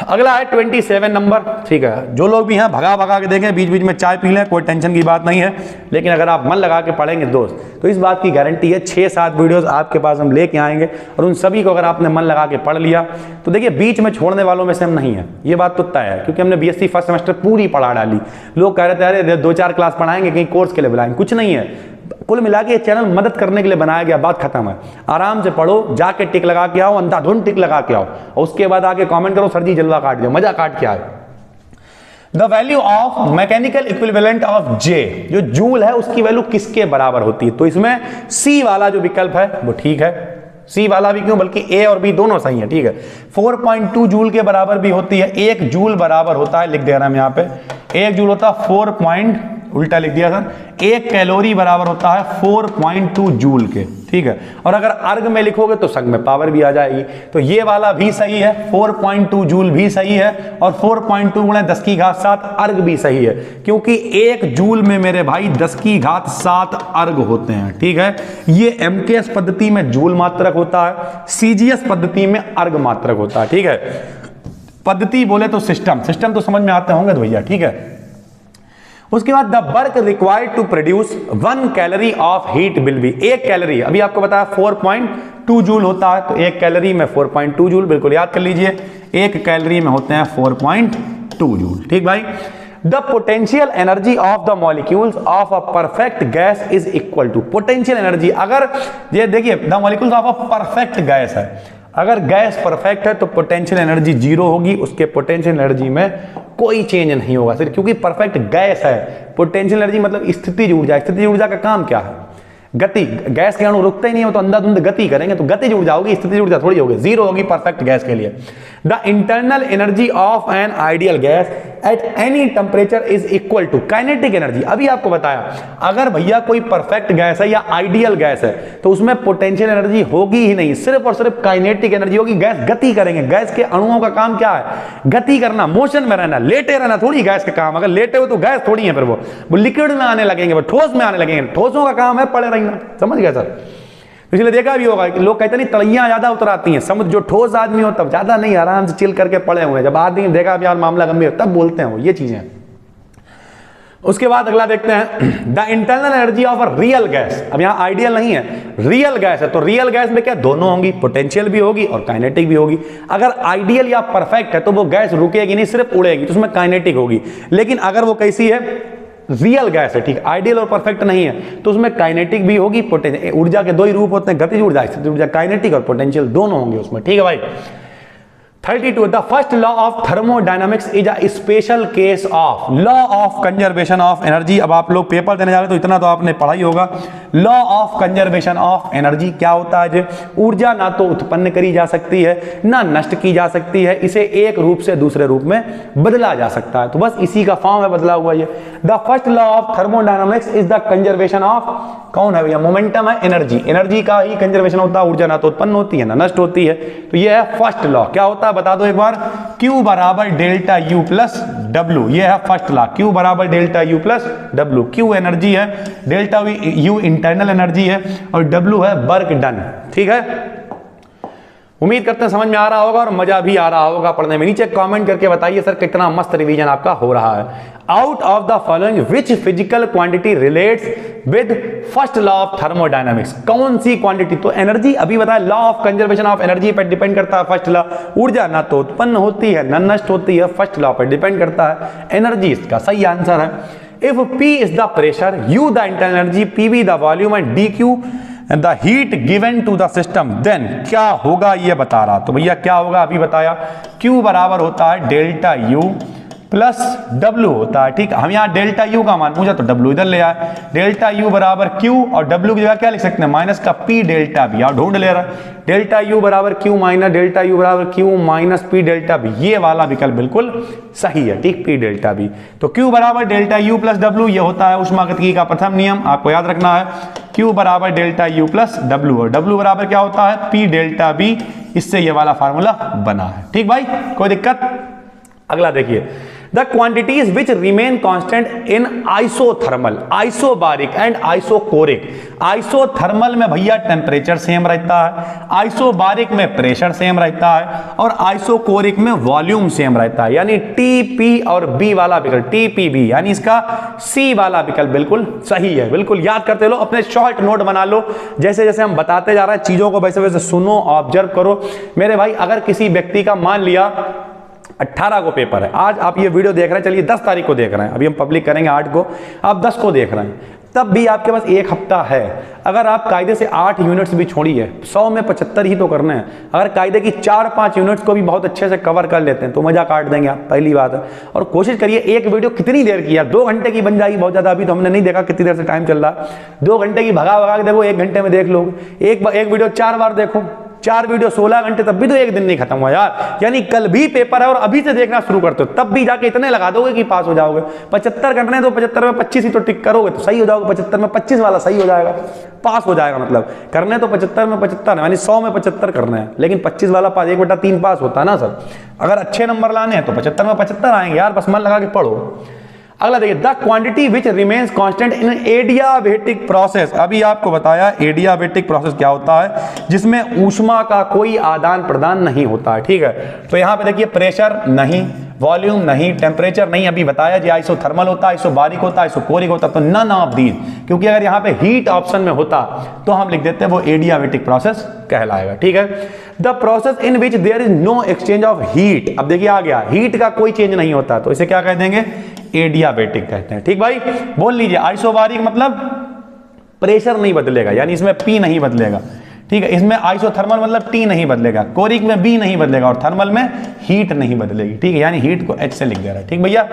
अगला है 27 नंबर। ठीक है, जो लोग भी हैं भगा भगा के देखें, बीच बीच में चाय पी लें, कोई टेंशन की बात नहीं है, लेकिन अगर आप मन लगा के पढ़ेंगे दोस्त, तो इस बात की गारंटी है 6-7 वीडियोस आपके पास हम लेके आएंगे, और उन सभी को अगर आपने मन लगा के पढ़ लिया तो देखिए बीच में छोड़ने वालों में से हम नहीं है, ये बात तो तय है, क्योंकि हमने बीएससी फर्स्ट सेमेस्टर पूरी पढ़ा डाली। लोग कह रहे थे अरे 2-4 क्लास पढ़ाएंगे, कहीं कोर्स के लिए बुलाएंगे, कुछ नहीं है। कुल मिला के ये चैनल मदद करने के लिए बनाया गया, बात खत्म है। आराम से पढ़ो, जाके टिक लगा के आओ, अंधाधुंध टिक लगा के आओ, और उसके बाद आके कमेंट करो सर जी जलवा काट दिया, मजा काट के आए। The value of mechanical equivalent of J, जो जूल है उसकी वैल्यू किसके बराबर होती है, तो इसमें सी वाला जो विकल्प है वो ठीक है। सी वाला भी क्यों, बल्कि ए और बी दोनों सही है। ठीक है, 4.2 जूल के बराबर भी होती है। 1 जूल बराबर होता है, लिख दे रहा हूं यहां पे, 1 जूल होता है 4. उल्टा लिख दिया सर, 1 कैलोरी बराबर होता है 4.2 जूल के। ठीक है, और अगर अर्ग में लिखोगे तो संग में पावर भी आ जाएगी, तो ये वाला भी सही है, 4.2 जूल भी सही है, और 4.2 गुणे 10 की घात 7 अर्ग भी सही है, क्योंकि 1 जूल में मेरे भाई 10 की घात 7 अर्ग होते हैं। ठीक है, ये एमकेएस पद्धति में जूल मात्रक होता है, सीजीएस पद्धति में अर्ग मात्रक होता है। ठीक है, पद्धति बोले तो सिस्टम तो समझ में आते होंगे तो भैया। ठीक है, उसके बाद the work required to produce 1 calorie of heat will be, 1 calorie, अभी आपको बताया 4.2 जूल होता है, तो 1 कैलोरी में 4.2 जूल, बिल्कुल याद कर लीजिए, 1 कैलोरी में होते हैं 4.2 जूल। ठीक भाई, the potential energy of the molecules of a perfect gas is equal to, potential energy, अगर ये देखिए the molecules of a perfect gas है, अगर गैस परफेक्ट है तो पोटेंशियल एनर्जी 0 होगी, उसके पोटेंशियल एनर्जी में कोई चेंज नहीं होगा सिर्फ, क्योंकि परफेक्ट गैस है। पोटेंशियल एनर्जी मतलब स्थितिज ऊर्जा, स्थितिज ऊर्जा का काम क्या है, गति, गैस के अणु रुकते ही नहीं हो तो अंधाधुंध गति करेंगे, तो गतिज ऊर्जा होगी, स्थितिज ऊर्जा थोड़ी होगी, 0 होगी परफेक्ट गैस के लिए। The internal energy of an ideal gas at any temperature is equal to kinetic energy, अभी आपको बताया अगर भैया कोई परफेक्ट गैस है या आइडियल गैस है तो उसमें पोटेंशियल एनर्जी होगी ही नहीं, सिर्फ और सिर्फ काइनेटिक एनर्जी होगी। गैस गति करेंगे, गैस के अणुओं का काम क्या है, गति करना, मोशन में रहना, लेटे रहना थोड़ी गैस का काम, अगर लेटे हो तो गैस थोड़ी है, फिर वो लिक्विड में आने लगेंगे, वो ठोस में आने लगेंगे, ठोसों का काम है पड़े रहना, समझ गया सर। इसलिए देखा भी होगा कि लोग कहते नहीं तलैया ज्यादा उतराती हैं, समुद्र जो ठोस आदमी हो तब ज्यादा नहीं, आराम से चिल करके पड़े हुए हैं, जब आदमी देखा भी यार मामला गंभीर तब बोलते हैं वो, ये चीजें। उसके बाद अगला देखते हैं, the internal energy of a real gas, अब यहां आइडियल नहीं है, रियल गैस है, तो रियल गैस में क्या दोनों होंगी, पोटेंशियल भी होगी और काइनेटिक भी होगी। अगर आइडियल या परफेक्ट है तो वो गैस रुकेगी नहीं, सिर्फ उड़ेगी, तो उसमें काइनेटिक होगी। लेकिन अगर वो कैसी है, रियल गैस है, ठीक, आइडियल और परफेक्ट नहीं है, तो उसमें काइनेटिक भी होगी, पोटेंशियल, ऊर्जा के 2 ही रूप होते हैं, गतिज ऊर्जा, स्थितिज ऊर्जा, काइनेटिक और पोटेंशियल दोनों होंगे उसमें। ठीक है भाई, 32 the first law of thermodynamics is a special case of law of conservation of energy. अब आप लोग पेपर देने जा रहे तो इतना तो आपने पढ़ा ही होगा। Law of conservation of energy क्या होता है, ऊर्जा ना तो उत्पन्न करी जा सकती है ना नष्ट की जा सकती है, इसे एक रूप से दूसरे रूप में बदला जा सकता है, तो बस इसी का फॉर्म है बदला हुआ ये। The first law of thermodynamics is the conservation of, कौन है भैया, मोमेंटम है, एनर्जी, एनर्जी का ही कंजर्वेशन होता है, ऊर्जा ना तो उत्पन्न होती है ना नष्ट होती है, तो ये है फर्स्ट लॉ। क्या होता है बता दो एक बार, Q बराबर डेल्टा U प्लस W, ये है फर्स्ट लॉ, Q बराबर delta U plus W। Q energy है, डेल्टा U इंटरनल एनर्जी है, और W है वर्क डन। ठीक है, उम्मीद करते हैं समझ में आ रहा होगा और मजा भी आ रहा होगा पढ़ने में। नीचे कमेंट करके बताइए सर कितना मस्त रिवीजन आपका हो रहा है। Out of the following which physical quantity relates with first law of thermodynamics, कौन सी क्वांटिटी? तो एनर्जी अभी बताया, law of conservation of energy पर डिपेंड करता है फर्स्ट लॉ। ऊर्जा ना तो उत्पन्न होती है न नष्ट होती है, फर्स्ट लॉ पर डिपेंड करता है। एनर्जी इसका सही आंसर है। If P is the pressure, U the internal energy, PV the volume and DQ the heat given to the system, then क्या होगा ये बता रहा। तो भैया क्या होगा अभी बताया, Q बराबर होता है डेल्टा U प्लस W होता है। ठीक, हम यहाँ डेल्टा U का मान पूछा तो W इधर ले आए, डेल्टा U बराबर Q और W की जगह क्या लिख सकते हैं माइनस का P डेल्टा B, आप ढूंढ ले रहा है। डेल्टा U बराबर Q माइनस डेल्टा U बराबर Q minus P delta B, ये वाला विकल्प बिल्कुल सही है। ठीक, P डेल्टा B, तो Q बराबर डेल्टा U प्लस W, ये होता है ऊष्मागतिकी का प्रथम नियम, आपको याद रखना है। Q बराबर डेल्टा U प्लस W और W बराबर क्या होता है P डेल्टा B, इससे ये वाला फार्मूला बना है। ठीक भाई, कोई दिक्कत? अगला देखिए, the quantities which remain constant in isothermal, isobaric and isochoric. Isothermal में भैया टेम्परेचर सेम रहता है, आइसोबारिक में प्रेशर सेम रहता है और आइसोकोरिक में वॉल्यूम सेम रहता है। यानी टी पी और बी वाला विकल्प, टी पी बी, यानी इसका सी वाला विकल्प बिल्कुल सही है। बिल्कुल याद करते लो, अपने शॉर्ट नोट बना लो, जैसे जैसे हम बताते जा रहे हैं चीजों को वैसे वैसे सुनो, ऑब्जर्व करो मेरे भाई। अगर किसी व्यक्ति का मान लिया 18 को पेपर है, आज आप ये वीडियो देख रहे हैं, चलिए 10 तारीख को देख रहे हैं, अभी हम पब्लिक करेंगे 8 को, आप 10 को देख रहे हैं, तब भी आपके पास एक हफ्ता है। अगर आप कायदे से 8 यूनिट्स भी छोड़िए, 100 में 75 ही तो करने हैं। अगर कायदे की 4-5 यूनिट्स को भी बहुत अच्छे से कवर कर लेते हैं तो मजा काट देंगे आप, पहली बात है। और कोशिश करिए, एक वीडियो कितनी देर की यार, 2 घंटे की बन जाएगी बहुत ज्यादा, अभी तो हमने नहीं देखा कितनी देर से टाइम चल रहा है। 2 घंटे की भगा भगा के देखो, 1 घंटे में देख लोगे। एक वीडियो 4 बार देखो, 4 वीडियो 16 घंटे, तब भी तो एक दिन नहीं खत्म हुआ यार। यानी कल भी पेपर है और अभी से देखना शुरू करते हो, तब भी जाके इतने लगा दोगे कि पास हो जाओगे। 75 करने तो 75 में 25 ही तो टिक करोगे तो सही हो जाओगे, 75 में 25 वाला सही हो जाएगा, पास हो जाएगा। मतलब करने तो 75 में 75 यानी 100 में 75 करना है, लेकिन 25 वाला पास 1/3 पास होता है ना सर। अगर अच्छे नंबर लाने हैं तो 75 में 75 आएंगे यार, बस मन लगा के पढ़ो। अगला देखिए, the quantity which remains constant in adiabatic process. अभी आपको बताया एडियाबेटिक प्रोसेस क्या होता है, जिसमें ऊष्मा का कोई आदान प्रदान नहीं होता है। ठीक है, तो यहाँ पे देखिए प्रेशर नहीं, वॉल्यूम नहीं, टेम्परेचर नहीं, अभी बताया जी आइसोथर्मल होता है, आइसोबारिक होता है, आइसोकोरिक होता है, तो नन ऑफ दीज, क्योंकि अगर यहाँ पे हीट ऑप्शन में होता तो हम लिख देते हैं वो एडियाबेटिक प्रोसेस कहलाएगा। ठीक है, the process in which there is no exchange of heat. अब देखिए आ गया, हीट का कोई चेंज नहीं होता तो इसे क्या कह देंगे, एडियाबेटिक कहते हैं। ठीक भाई, बोल लीजिए। आइसोबारिक मतलब प्रेशर नहीं बदलेगा, यानी इसमें पी नहीं बदलेगा। ठीक है, इसमें आइसोथर्मल मतलब टी नहीं बदलेगा, कोरिक में बी नहीं बदलेगा और थर्मल में हीट नहीं बदलेगी। ठीक है, यानी हीट को एच से लिख दे रहा है। ठीक भैया,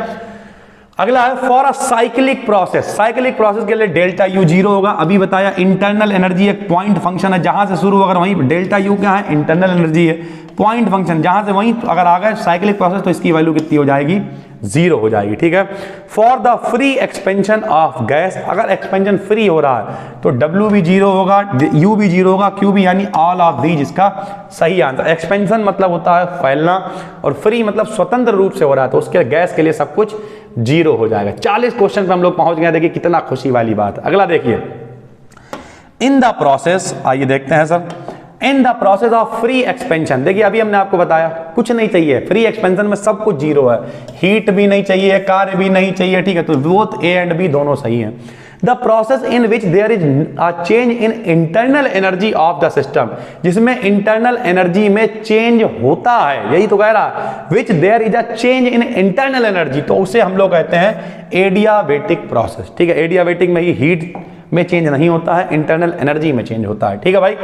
अगला है for a cyclic process. Cyclic process के लिए डेल्टा यू 0 होगा। अभी बताया इंटरनल एनर्जी एक पॉइंट फंक्शन है, जहां से शुरू अगर वहीं डेल्टा यू क्या है, इंटरनल एनर्जी है, पॉइंट फंक्शन, जहां से वहीं अगर आ गए साइक्लिक प्रोसेस तो इसकी वैल्यू कितनी हो जाएगी, 0 हो जाएगी। ठीक है, for the free expansion of gas, अगर एक्सपेंशन फ्री हो रहा है तो W भी 0 होगा, U भी 0 होगा, Q भी, यानी ऑल ऑफ दीज इसका सही आंसर। एक्सपेंशन मतलब होता है फैलना और फ्री मतलब स्वतंत्र रूप से हो रहा है, तो उसके गैस के लिए सब कुछ 0 हो जाएगा। 40 क्वेश्चन पे हम लोग पहुंच गए, देखिए कितना खुशी वाली बात। अगला देखिए, इन द प्रोसेस, आइए देखते हैं sir, in the process of free expansion. देखिए अभी हमने आपको बताया कुछ नहीं चाहिए, फ्री एक्सपेंशन में सब कुछ 0 है, हीट भी नहीं चाहिए, कार्य भी नहीं चाहिए। ठीक है, तो बोथ ए एंड बी दोनों सही हैं। The process in which there is a change in internal energy of the system, जिसमें इंटरनल एनर्जी में चेंज होता है, यही तो कह रहा है, which there is a change in internal energy, तो उसे हम लोग कहते हैं एडियाबेटिक प्रोसेस। ठीक है, एडियाबेटिक में ही हीट में चेंज नहीं होता है, इंटरनल एनर्जी में चेंज होता है। ठीक है भाई,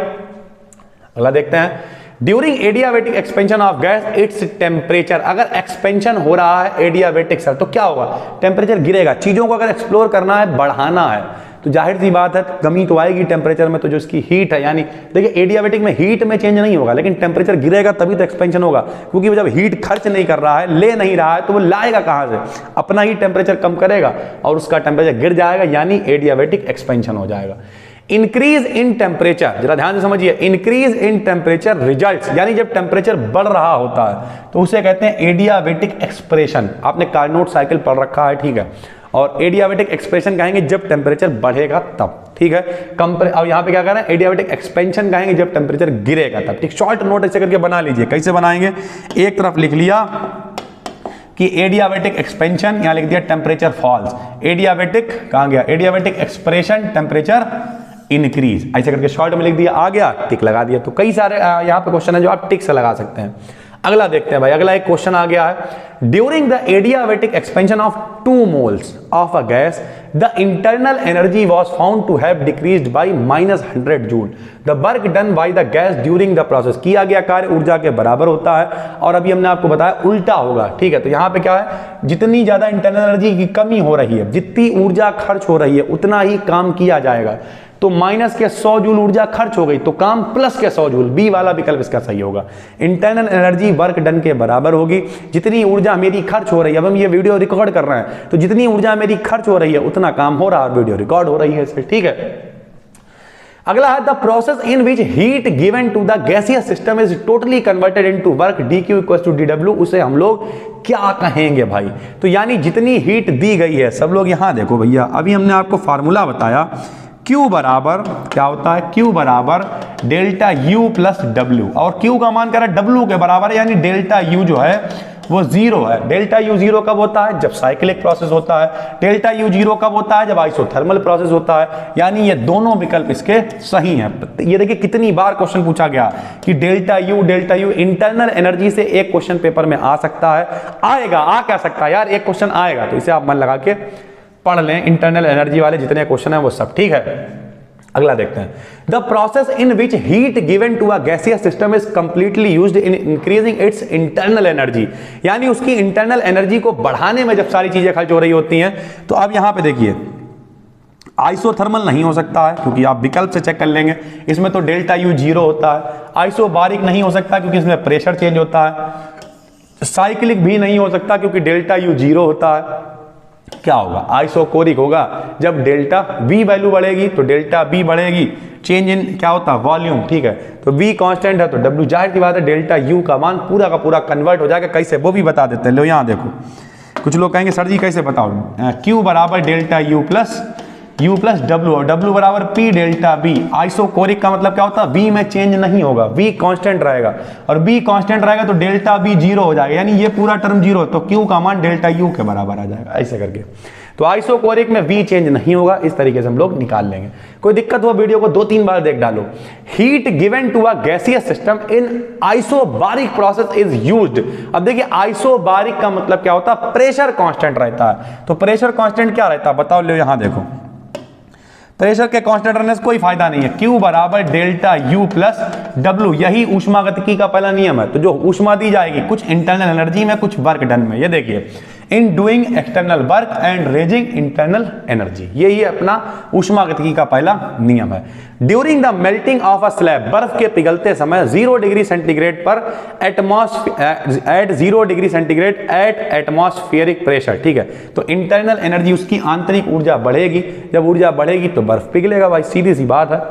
अगला देखते हैं, during adiabatic expansion of gas its temperature. अगर एक्सपेंशन हो रहा है एडियाबेटिक सर तो क्या होगा, टेम्परेचर गिरेगा। चीजों को अगर एक्सप्लोर करना है, बढ़ाना है, तो जाहिर सी बात है कमी तो आएगी टेम्परेचर में। तो जो इसकी हीट है, यानी देखिए एडियाबेटिक में हीट में चेंज नहीं होगा, लेकिन टेम्परेचर गिरेगा तभी तो एक्सपेंशन होगा, क्योंकि वो जब हीट खर्च नहीं कर रहा है, ले नहीं रहा है, तो वो लाएगा कहां से, अपना ही टेम्परेचर कम करेगा और उसका टेम्परेचर गिर जाएगा, यानी एडियाबेटिक एक्सपेंशन हो जाएगा। इंक्रीज इन टेम्परेचर, जरा ध्यान से समझिए, इंक्रीज इन टेम्परेचर रिजल्ट्स, यानी जब टेम्परेचर बढ़ रहा होता है तो उसे कहते हैं एडियाबेटिक एक्सप्रेशन। आपने कार्नोट साइकिल पढ़ रखा है, ठीक है, और एडियाबेटिक एक्सप्रेशन कहेंगे जब टेम्परेचर बढ़ेगा तब, ठीक है। अब यहाँ पे क्या कर रहे हैं, एडियाबेटिक एक्सपेंशन कहेंगे जब टेम्परेचर गिरेगा तब, ठीक। शॉर्ट नोट ऐसे करके बना लीजिए। कैसे बनाएंगे, एक तरफ लिख लिया कि एडियाबेटिक एक्सपेंशन, यहां लिख दिया टेम्परेचर फॉल्स, एडियाबेटिक कहां गया, एडियाबेटिक एक्सप्रेशन टेम्परेचर इंक्रीज, ऐसे करके शॉर्ट में लिख दिया, आ गया, टिक लगा दिया। तो कई सारे यहां पे क्वेश्चन है जो आप टिक से लगा सकते हैं। अगला देखते हैं भाई, अगला एक क्वेश्चन आ गया है, during the adiabatic expansion of 2 moles of a gas the internal energy was found to have decreased by -100 joule, the work done by the gas during the process, किया गया कार्य ऊर्जा के बराबर होता है। और अभी हमने आपको बताया उल्टा होगा, ठीक है। तो यहां पे क्या है, जितनी ज्यादा इंटरनल एनर्जी की कमी हो रही है, जितनी ऊर्जा खर्च हो रही है, उतना ही काम किया जाएगा। तो माइनस के 100 जूल ऊर्जा खर्च हो गई, तो काम प्लस के 100 जूल, बी वाला विकल्प इसका सही होगा। इंटरनल एनर्जी वर्क डन के बराबर होगी, जितनी ऊर्जा मेरी खर्च हो रही है। अब हम ये वीडियो रिकॉर्ड कर रहे हैं, तो जितनी ऊर्जा मेरी खर्च हो रही है उतना काम हो रहा है और वीडियो रिकॉर्ड हो रही है इससे, ठीक है। अगला है the process in which heat given to the gaseous system is totally converted into work dQ equals to dW, उसे हम लोग क्या कहेंगे भाई। तो यानी जितनी हीट दी गई है, सब लोग यहां देखो भैया, अभी हमने आपको फार्मूला बताया, Q बराबर क्या होता है, Q बराबर डेल्टा U प्लस W, और Q का मान कह रहा है W के बराबर है, यानी डेल्टा U जो है वो 0 है। डेल्टा U 0 कब होता है, जब साइक्लिक प्रोसेस होता है। डेल्टा U 0 कब होता है, जब आइसोथर्मल प्रोसेस होता है। यानी ये दोनों विकल्प इसके सही हैं। ये देखिए कितनी बार क्वेश्चन पूछा गया कि डेल्टा U इंटरनल एनर्जी से एक क्वेश्चन पेपर में आ सकता है, आएगा, आ क्या सकता है यार, एक क्वेश्चन आएगा, तो इसे आप मन लगा के पढ़ लें। इंटरनल एनर्जी वाले जितने क्वेश्चन हैं वो सब, ठीक है। अगला देखते हैं, the process in which heat given to a gaseous system is completely used in increasing its internal energy, यानी उसकी इंटरनल एनर्जी को बढ़ाने में जब सारी चीजें खर्च हो रही होती हैं। तो अब यहां पे देखिए, आइसोथर्मल नहीं हो सकता है क्योंकि आप विकल्प से चेक कर लेंगे, इसमें तो डेल्टा U 0 होता है। आइसोबारिक नहीं हो सकता क्योंकि इसमें प्रेशर चेंज होता है। साइक्लिक भी नहीं हो सकता क्योंकि डेल्टा U 0 होता है। क्या होगा, आइसोकोरिक होगा, जब डेल्टा V वैल्यू बढ़ेगी तो डेल्टा B बढ़ेगी, चेंज इन क्या होता है, वॉल्यूम, ठीक है। तो V कांस्टेंट है तो W, जाहिर सी बात है डेल्टा U का मान पूरा का पूरा कन्वर्ट हो जाएगा। कैसे, वो भी बता देते हैं। लो यहाँ देखो, कुछ लोग कहेंगे सर जी कैसे बताओ, Q बराबर डेल्टा U प्लस W, और W बराबर P डेल्टा B। आइसोकोरिक का मतलब क्या होता है, V में चेंज नहीं होगा, V कांस्टेंट रहेगा, और V कांस्टेंट रहेगा तो डेल्टा B 0 हो जाएगा, यानी ये पूरा टर्म 0, तो Q का मान डेल्टा U के बराबर आ जाएगा, ऐसे करके। तो आइसोकोरिक में V चेंज नहीं होगा, इस तरीके से हम लोग निकाल लेंगे। कोई दिक्कत हुआ वीडियो को 2-3 बार देख डालो। Heat given to a gaseous system in isobaric process is used. अब देखिए आइसोबारिक का मतलब क्या होता है, प्रेशर कांस्टेंट रहता है। तो प्रेशर कांस्टेंट क्या रहता है बताओ, लो यहां देखो, प्रेशर के कांस्टेंट रहने से कोई फायदा नहीं है। Q बराबर डेल्टा U प्लस W, यही ऊष्मागतिकी का पहला नियम है। तो जो ऊष्मा दी जाएगी कुछ इंटरनल एनर्जी में, कुछ वर्क डन में। ये देखिए, in doing external work and raising internal energy, यही अपना ऊष्मागतिकी का पहला नियम है। During the melting of a slab, बर्फ के पिघलते समय 0 डिग्री सेंटीग्रेड पर at 0 degree centigrade at atmospheric pressure, ठीक है। तो इंटरनल एनर्जी, उसकी आंतरिक ऊर्जा बढ़ेगी, जब ऊर्जा बढ़ेगी तो बर्फ पिघलेगा भाई, सीधी सी बात है,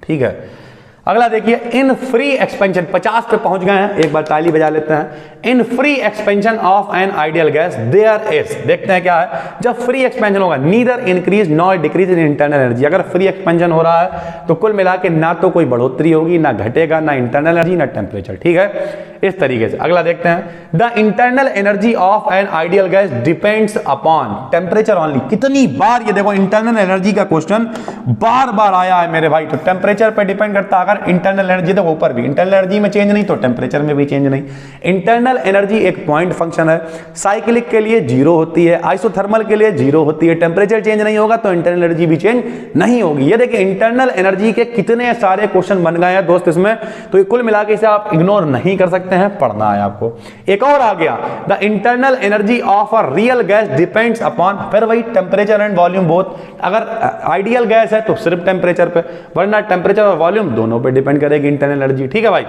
ठीक है। अगला देखिए, इन फ्री एक्सपेंशन, 50 पे पहुंच गए हैं, एक बार ताली बजा लेते हैं। In free expansion of an ideal gas there is, देखते हैं क्या है, जब फ्री एक्सपेंशन होगा neither increase nor decrease in internal energy. अगर फ्री एक्सपेंशन हो रहा है तो कुल मिला के ना तो कोई बढ़ोतरी होगी, ना घटेगा, ना इंटरनल एनर्जी, ना टेम्परेचर, ठीक है, इस तरीके से। अगला देखते हैं, the internal energy of an ideal gas depends upon temperature only. कितनी बार ये देखो, इंटरनल एनर्जी का क्वेश्चन बार बार आया है मेरे भाई। तो टेम्परेचर पे डिपेंड करता है, अगर इंटरनल एनर्जी देखो ऊपर भी इंटरनल एनर्जी में चेंज नहीं तो टेम्परेचर में भी चेंज नहीं। इंटरनल एनर्जी एक पॉइंट फंक्शन है, साइक्लिक के लिए 0 होती है, आइसोथर्मल के लिए 0 होती है। टेम्परेचर चेंज नहीं होगा तो इंटरनल एनर्जी भी चेंज नहीं होगी। ये देखिए इंटरनल एनर्जी के कितने सारे क्वेश्चन बन गए हैं दोस्त इसमें, तो ये कुल मिला के इसे आप इग्नोर नहीं कर सकते हैं, पढ़ना है आपको। एक और आ गया, the internal energy of a real gas depends upon, फिर वही टेम्परेचर एंड वॉल्यूम बोथ। अगर आइडियल गैस है तो सिर्फ टेम्परेचर पे, वरना टेम्परेचर और वॉल्यूम दोनों पे डिपेंड करेगी इंटरनल एनर्जी, ठीक है भाई।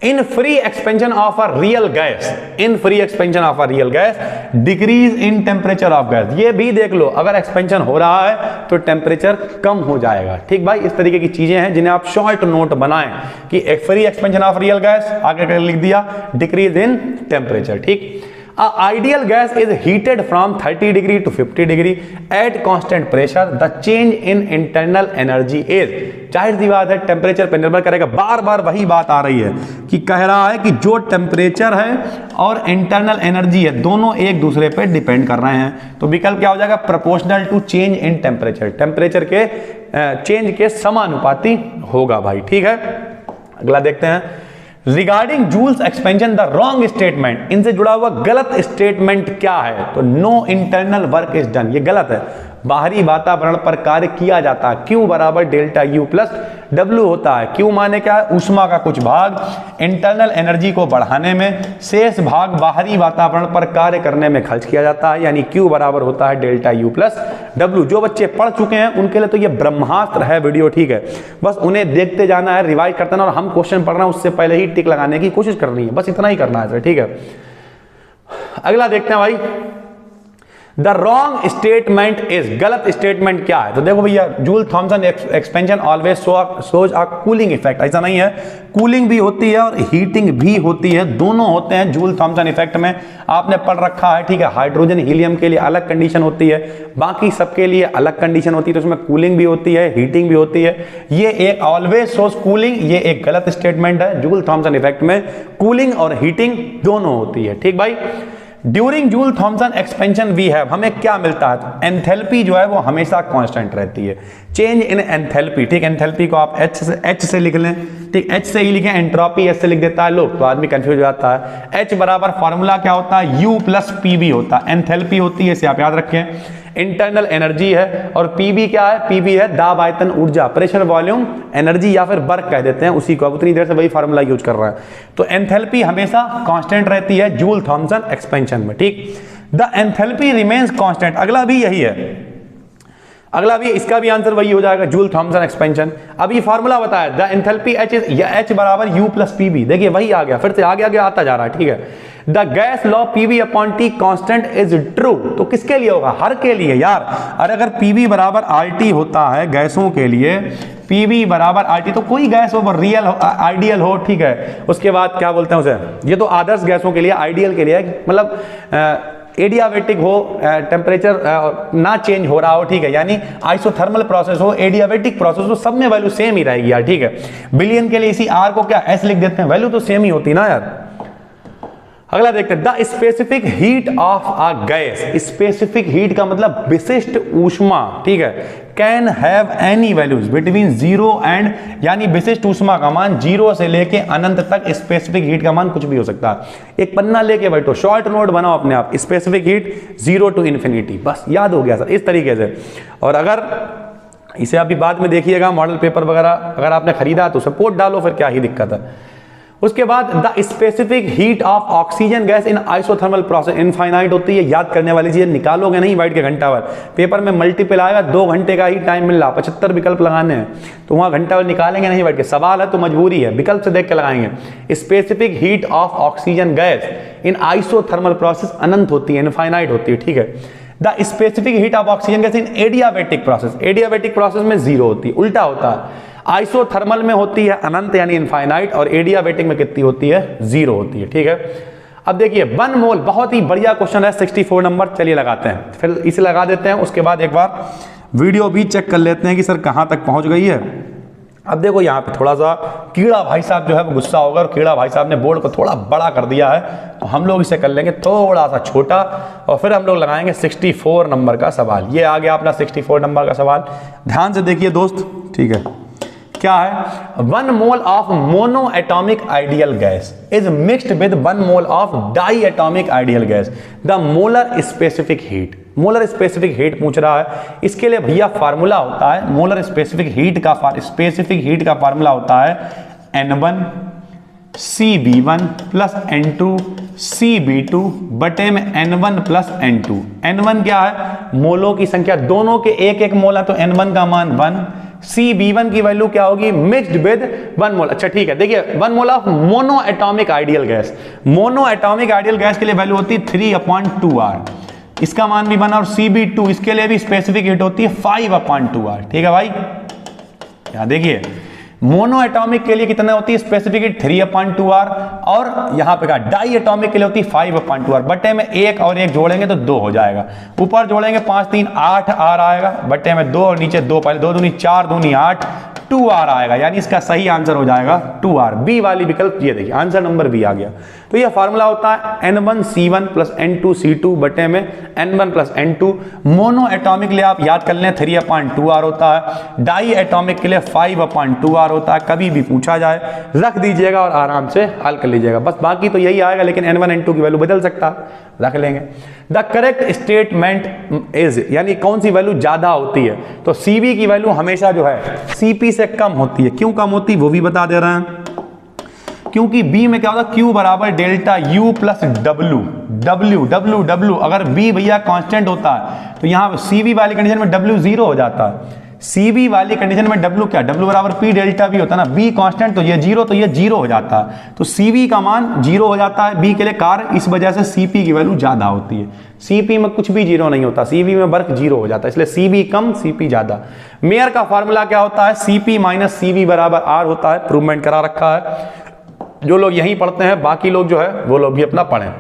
In free expansion of a real gas, in free expansion of a real gas decrease in temperature of gas. ये भी देख लो, अगर एक्सपेंशन हो रहा है तो टेम्परेचर कम हो जाएगा, ठीक भाई। इस तरीके की चीजें हैं जिन्हें आप शॉर्ट नोट बनाएं कि free expansion of real gas, आगे लिख दिया डिक्रीज इन टेम्परेचर, ठीक। Ideal gas is heated from 30 degree to 50 degree at constant pressure, the change in internal energy is. जाहिर सी बात है टेम्परेचर पर निर्भर करेगा, बार बार वही बात आ रही है कि कह रहा है कि जो टेम्परेचर है और इंटरनल एनर्जी है दोनों एक दूसरे पे डिपेंड कर रहे हैं। तो विकल्प क्या हो जाएगा, proportional to change in temperature, temperature के चेंज के समानुपाती होगा भाई। ठीक है, अगला देखते हैं। Regarding Joule's expansion the wrong statement, इनसे जुड़ा हुआ गलत स्टेटमेंट क्या है? तो no internal work is done, ये गलत है। बाहरी वातावरण पर कार्य किया जाता है, Q बराबर डेल्टा U प्लस W होता है। Q माने क्या है, ऊष्मा का कुछ भाग इंटरनल एनर्जी को बढ़ाने में, शेष भाग बाहरी वातावरण पर कार्य करने में खर्च किया जाता है, यानी Q बराबर होता है डेल्टा U प्लस W। जो बच्चे पढ़ चुके हैं उनके लिए तो ये ब्रह्मास्त्र है वीडियो, ठीक है, बस उन्हें देखते जाना है, रिवाइज करते रहना, और हम क्वेश्चन पढ़ रहे हैं उससे पहले ही टिक लगाने की कोशिश करनी है, बस इतना ही करना है, ठीक है। अगला देखते हैं भाई, द रॉन्ग स्टेटमेंट इज, गलत स्टेटमेंट क्या है? तो देखो भैया, Joule Thomson expansion always shows a cooling effect, ऐसा नहीं है, कूलिंग भी होती है और हीटिंग भी होती है, दोनों होते हैं जूल थॉमसन इफेक्ट में। आपने पढ़ रखा है, ठीक है, हाइड्रोजन हीलियम के लिए अलग कंडीशन होती है, बाकी सबके लिए अलग कंडीशन होती है, तो उसमें कूलिंग भी होती है, हीटिंग भी होती है। ये एक ऑलवेज शोज कूलिंग, ये एक गलत स्टेटमेंट है। जूल थॉमसन इफेक्ट में कूलिंग और हीटिंग दोनों होती है, ठीक भाई। During Joule Thomson expansion we have, हमें क्या मिलता है? तो एंथैल्पी जो है वो हमेशा कांस्टेंट रहती है, चेंज इन एंथैल्पी, ठीक, एंथैल्पी को आप H से लिख लें, ठीक, H से ही लिखें, एंट्रोपी S से लिख देता है लोग, तो आदमी कंफ्यूज हो जाता है। H बराबर फॉर्मूला क्या होता है, U प्लस PV होता है, एंथैल्पी होती है, इसे आप याद रखें। इंटरनल एनर्जी है, और PV क्या है, PV है दाब आयतन ऊर्जा, प्रेशर वॉल्यूम एनर्जी, या फिर वर्क कह देते हैं उसी को, अब उतनी देर से वही फार्मूला यूज कर रहा है। तो एंथैल्पी हमेशा कांस्टेंट रहती है जूल थॉमसन एक्सपेंशन में, ठीक। द एंथैल्पी रिमेन्स कांस्टेंट, अगला भी यही है, अगला भी, इसका भी आंसर वही हो जाएगा, जूल थॉमसन एक्सपेंशन। अब ये फार्मूला बताया, द एंथैल्पी H बराबर U प्लस PV, देखिए वही आ गया, फिर से आगे आगे आता जा रहा है, ठीक है। The gas law PV upon T constant is true, तो किसके लिए होगा? हर के लिए यार। और अगर PV बराबर RT होता है गैसों के लिए, PV बराबर RT, तो कोई गैस हो रियल आइडियल हो, ठीक है, उसके बाद क्या बोलते हैं उसे, ये तो आदर्श गैसों के लिए, आइडियल के लिए, मतलब एडियाबेटिक हो, टेम्परेचर ना चेंज हो रहा हो, ठीक है, यानी आइसोथर्मल प्रोसेस हो, एडियाबेटिक प्रोसेस हो, सब में वैल्यू सेम ही रहेगी यार, ठीक है। बिलियन के लिए इसी R को क्या S लिख देते हैं, वैल्यू तो सेम ही होती ना यार। अगला देखते हैं, the specific heat of a gas, specific heat का मतलब विशिष्ट ऊष्मा, ठीक है, can have any values between 0 and, यानी विशिष्ट ऊष्मा का मान 0 से लेके अनंत तक, स्पेसिफिक हीट का मान कुछ भी हो सकता है। एक पन्ना लेके बैठो, शॉर्ट नोट बनाओ अपने आप, स्पेसिफिक हीट 0 टू इन्फिनिटी, बस याद हो गया सर, इस तरीके से। और अगर इसे अभी बाद में देखिएगा मॉडल पेपर वगैरह अगर आपने खरीदा तो सपोर्ट डालो, फिर क्या ही दिक्कत है। उसके बाद the specific heat of oxygen gas in isothermal process infinite होती है, याद करने वाली चीज, निकालोगे नहीं बैठ के घंटा भर, पेपर में मल्टीपल आएगा, 2 घंटे का ही टाइम मिल रहा, 75 विकल्प लगाने हैं, तो वहां घंटा भर निकालेंगे नहीं बैठ के, सवाल है तो मजबूरी है, विकल्प से देख के लगाएंगे। Specific heat of oxygen gas in isothermal process अनंत होती है, इनफाइनाइट होती है, ठीक है। The specific heat of oxygen gas in adiabatic process, adiabatic process में 0 होती है, उल्टा होता है, आइसोथर्मल में होती है अनंत यानी इनफाइनाइट, और एडियाबेटिक में कितनी होती है, 0 होती है, ठीक है। अब देखिए 1 मोल, बहुत ही बढ़िया क्वेश्चन है, 64 नंबर, चलिए लगाते हैं, फिर इसे लगा देते हैं, उसके बाद एक बार वीडियो भी चेक कर लेते हैं कि सर कहां तक पहुंच गई है। अब देखो यहाँ पे थोड़ा सा कीड़ा भाई साहब जो है वो गुस्सा होगा, और कीड़ा भाई साहब ने बोर्ड को थोड़ा बड़ा कर दिया है, तो हम लोग इसे कर लेंगे थोड़ा सा छोटा, और फिर हम लोग लगाएंगे 64 नंबर का सवाल। ये आ गया अपना 64 नंबर का सवाल, ध्यान से देखिए दोस्त, ठीक है। क्या है, 1 mole of monoatomic ideal gas is mixed with 1 mole of diatomic ideal gas, the molar specific heat, molar specific heat पूछ रहा है, इसके लिए भैया फार्मूला होता है, मोलर स्पेसिफिक हीट का फार्मूला होता है N1 CB1 plus N2 CB2 बटे में N1 प्लस N2। N1 क्या है, मोलों की संख्या, दोनों के एक एक मोल है, तो N1 का मान 1, CB1 की वैल्यू क्या होगी, मिक्स्ड विद 1 मोल। अच्छा ठीक है, देखिए 1 mole of monoatomic ideal gas, mono atomic ideal gas के लिए वैल्यू होती है 3/2R, इसका मान भी 1, और CB2 इसके लिए भी स्पेसिफिक हीट होती है 5/2R, ठीक है भाई। यहां देखिए मोनो एटॉमिक के लिए कितना होती है स्पेसिफिक 3/2r, और यहां पे का डाई एटॉमिक के लिए होती है 5/2r। बटे में 1 और 1 जोड़ेंगे तो 2 हो जाएगा, ऊपर जोड़ेंगे 5 3 8 r आएगा, बटे में 2 और नीचे 2, पहले 2 दूनी 4 दूनी 8, 2r आएगा, यानी इसका सही आंसर हो जाएगा 2r। बी वाली विकल्प ये देखिए आंसर नंबर बी आ गया। तो ये फार्मूला होता है n1c1 प्लस n2c2 बटे में n1 plus n2। Mono atomic के लिए आप याद कर लें 3/2r होता है, डाई एटॉमिक के लिए 5/2r होता है। कभी भी पूछा जाए रख दीजिएगा और आराम से हल कर लीजिएगा, बस बाकी तो यही आएगा, लेकिन n1 n2 की वैल्यू बदल सकता है, रख लेंगे। द करेक्ट स्टेटमेंट इज, यानी कौन सी वैल्यू ज्यादा होती है, तो Cv की वैल्यू हमेशा जो है Cp से कम होती है। क्यों कम होती है वो भी बता दे रहे हैं, क्योंकि B में क्या होता है Q बराबर डेल्टा U प्लस W। अगर B भैया कांस्टेंट होता है तो यहाँ Cv वाली कंडीशन में W 0 हो जाता है। Cv वाली कंडीशन में W क्या, W बराबर P डेल्टा V होता है ना, B कांस्टेंट तो ये 0, तो ये 0 हो जाता है, तो Cv का मान 0 हो जाता है B के लिए कार्य, इस वजह से Cp की वैल्यू ज्यादा होती है। Cp में कुछ भी 0 नहीं होता, Cv में वर्क 0 हो जाता है, इसलिए Cv कम Cp ज्यादा। मेयर का फॉर्मूला क्या होता है, Cp माइनस Cv बराबर R होता है, प्रूवमेंट करा रखा है। जो लोग यहीं पढ़ते हैं, बाकी लोग जो है वो लोग भी अपना पढ़ें।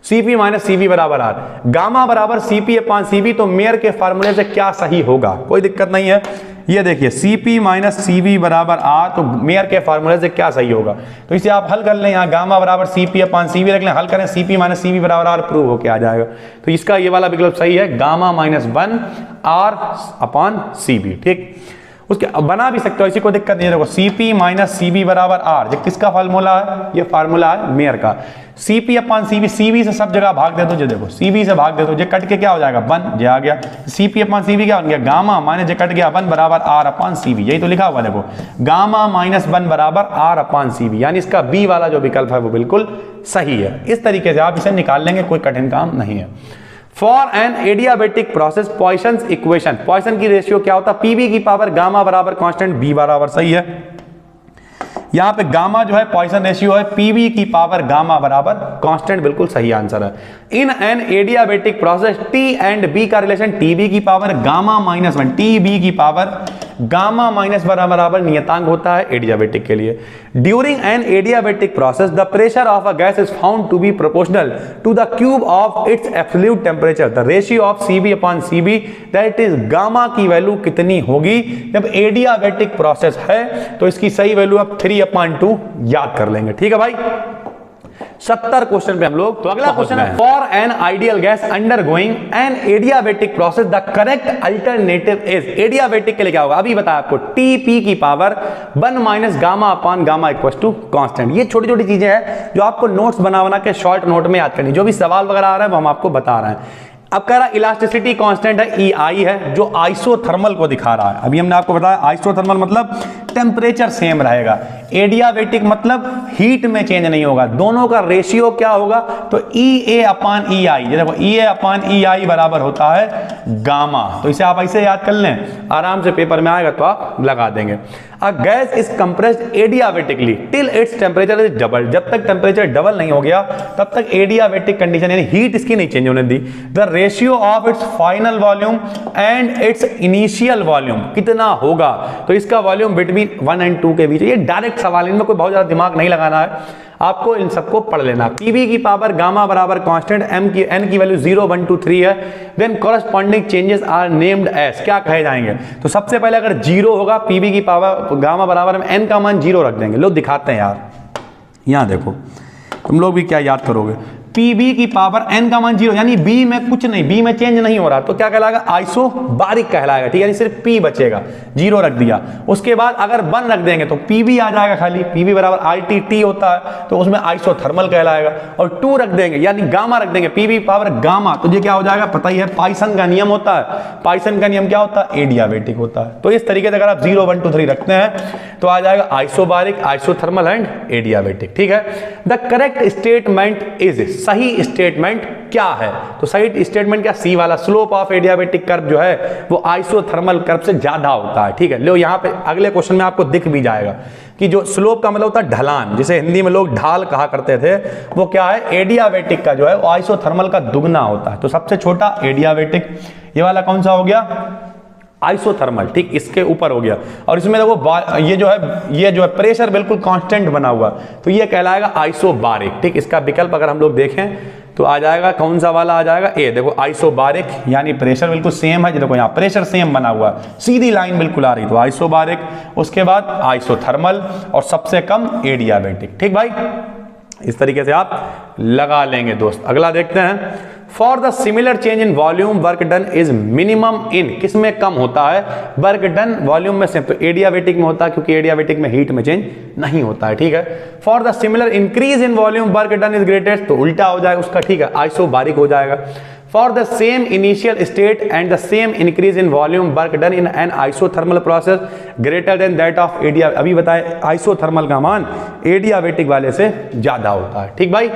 Cp माइनस Cv बराबर R, गामा बराबर Cp/Cv, तो मेयर के फार्मूले से क्या सही होगा, कोई दिक्कत नहीं है। ये देखिए Cp माइनस Cv बराबर R, तो मेयर के फार्मूले से क्या सही होगा, तो इसे आप हल कर लें, यहाँ गामा बराबर Cp/Cv रख लें, हल करें, Cp माइनस Cv बराबर R प्रूव होके आ जाएगा। तो इसका ये वाला विकल्प सही है, गामा माइनस 1 R/Cv। ठीक, उसके बना भी सकते हो, इसी को दिक्कत नहीं है। देखो Cp माइनस Cv बराबर R, जो किसका फार्मूला है, ये फार्मूला है मेयर का। Cp/Cv, Cv से सब जगह भाग दे दो, जो देखो Cv से भाग दे दो, जो कट के क्या हो जाएगा 1, जो आ गया। Cp/Cv क्या हो गया, गामा माइनस जो कट गया 1 बराबर R/Cv, यही तो लिखा हुआ देखो, गामा माइनस 1 बराबर R/Cv, यानी इसका बी वाला जो विकल्प है वो बिल्कुल सही है। इस तरीके से आप इसे निकाल लेंगे, कोई कठिन काम नहीं है। For an adiabatic process Poisson's equation, Poisson की रेशियो क्या होता है, पीबी की पावर गामा बराबर कांस्टेंट, बी बराबर सही है। यहां पे गामा जो है पॉइसन रेशियो है, पीबी की पावर गामा बराबर कांस्टेंट, बिल्कुल सही आंसर है। In an adiabatic process T and V का रिलेशन टीबी की पावर गामा माइनस 1, टीबी की पावर गामा माइनस बराबर नियतांक होता है एडियाबेटिक के लिए। During an adiabatic process the pressure of a gas is found to be proportional to the cube of its absolute temperature, the ratio of Cv/Cv, that is gamma की वैल्यू कितनी होगी जब एडियाबेटिक प्रोसेस है, तो इसकी सही वैल्यू आप 3/2 याद कर लेंगे। ठीक है भाई, 70 क्वेश्चन पे हम लोग। तो अगला क्वेश्चन है, for an ideal gas undergoing an adiabatic process the correct alternative is, adiabatic के लिए क्या होगा अभी बताया आपको, टीपी की power 1 minus gamma upon gamma equal to constant. ये छोटी छोटी चीजें हैं जो आपको नोट्स बना के शॉर्ट नोट में याद करनी, जो भी सवाल वगैरह आ रहा है वो हम आपको बता रहे हैं। अब कह रहा इलास्टिसिटी कांस्टेंट है EI है, जो आइसोथर्मल को दिखा रहा है। अभी हमने आपको बताया आइसोथर्मल मतलब टेम्परेचर सेम रहेगा, एडियाबेटिक मतलब हीट में चेंज नहीं होगा। दोनों का रेशियो क्या होगा, तो EA/EI, देखो EA/EI बराबर होता है गामा, तो इसे आप ऐसे याद कर लें, आराम से पेपर में आएगा तो आप लगा देंगे। अ gas is compressed adiabatically till its temperature is double, जब तक टेम्परेचर डबल नहीं हो गया तब तक एडियाबेटिक कंडीशन यानी हीट इसकी नहीं चेंज होने दी। The ratio of its final volume and its initial volume कितना होगा, तो इसका वॉल्यूम बिटवीन 1 और 2 के बीच। ये डायरेक्ट सवाल, इनमें कोई बहुत ज्यादा दिमाग नहीं लगाना है, आपको इन सबको पढ़ लेना। पीबी की पावर गामा बराबर कांस्टेंट, एन की वैल्यू 0 1 2 3 है, then corresponding changes are named as, क्या कहे जाएंगे, तो सबसे पहले अगर 0 होगा पीबी की पावर गामा बराबर में एन का मान 0 रख देंगे। लोग दिखाते हैं यार, यहां देखो तुम लोग भी क्या याद करोगे, पीबी की पावर एन का मान 0, यानी बी में कुछ नहीं, बी में चेंज नहीं हो रहा, तो क्या कहलाएगा आइसोबारिक कहलाएगा। ठीक है, यानी सिर्फ पी बचेगा, 0 रख दिया। उसके बाद अगर 1 रख देंगे तो पीबी आ जाएगा खाली, पीबी बराबर RT होता है, तो उसमें आइसोथर्मल कहलाएगा। और 2 रख देंगे यानी गामा रख देंगे, पीबी पावर गामा, तो ये क्या हो जाएगा पता ही है, पाइसन का नियम होता है। पाइसन का नियम क्या होता है, एडियाबेटिक होता है। तो इस तरीके से अगर आप 0 1 2 3 रखते हैं तो आ जाएगा आइसोबारिक, आइसोथर्मल एंड एडियाबेटिक। ठीक है, द करेक्ट स्टेटमेंट इज, सही स्टेटमेंट क्या है, तो सही स्टेटमेंट क्या, सी वाला, स्लोप ऑफ एडियाबेटिक कर्व जो है वो आइसोथर्मल कर्व से ज्यादा होता है। ठीक है, लो यहाँ पे अगले क्वेश्चन में आपको दिख भी जाएगा कि जो स्लोप का मतलब होता है ढलान, जिसे हिंदी में लोग ढाल कहा करते थे, वो क्या है, एडियाबेटिक का जो है वो आइसोथर्मल का दुगना होता है। तो सबसे छोटा एडियाबेटिक, ये वाला कौन सा हो गया, आइसोथर्मल, ठीक, इसके ऊपर हो गया। और इसमें देखो ये जो है प्रेशर बिल्कुल कांस्टेंट बना हुआ, तो ये कहलाएगा आइसोबारिक, ठीक। इसका विकल्प अगर हम लोग देखें तो आ जाएगा, कौन सा वाला आ जाएगा, ए, देखो आइसोबारिक, यानी प्रेशर बिल्कुल सेम है, देखो यहाँ प्रेशर सेम बना हुआ, सीधी लाइन बिल्कुल आ रही, तो आइसोबारिक। उसके बाद आइसोथर्मल और सबसे कम एडियाबेटिक, ठीक भाई। इस तरीके से आप लगा लेंगे दोस्त। अगला देखते हैं, for the similar change in volume work done is minimum in, किसमें कम होता है, वर्क डन वॉल्यूम में से, तो एडियाबेटिक में होता है, क्योंकि एडियाबेटिक में हीट में चेंज नहीं होता है, ठीक है। For the similar increase in volume work done is greatest, तो उल्टा हो जाएगा उसका, ठीक है, आइसोबारिक हो जाएगा। For the same initial state and the same increase in volume work done in an isothermal process greater than that of एडिया, अभी बताए आइसोथर्मल का मान एडियाबेटिक वाले से ज्यादा होता है, ठीक भाई।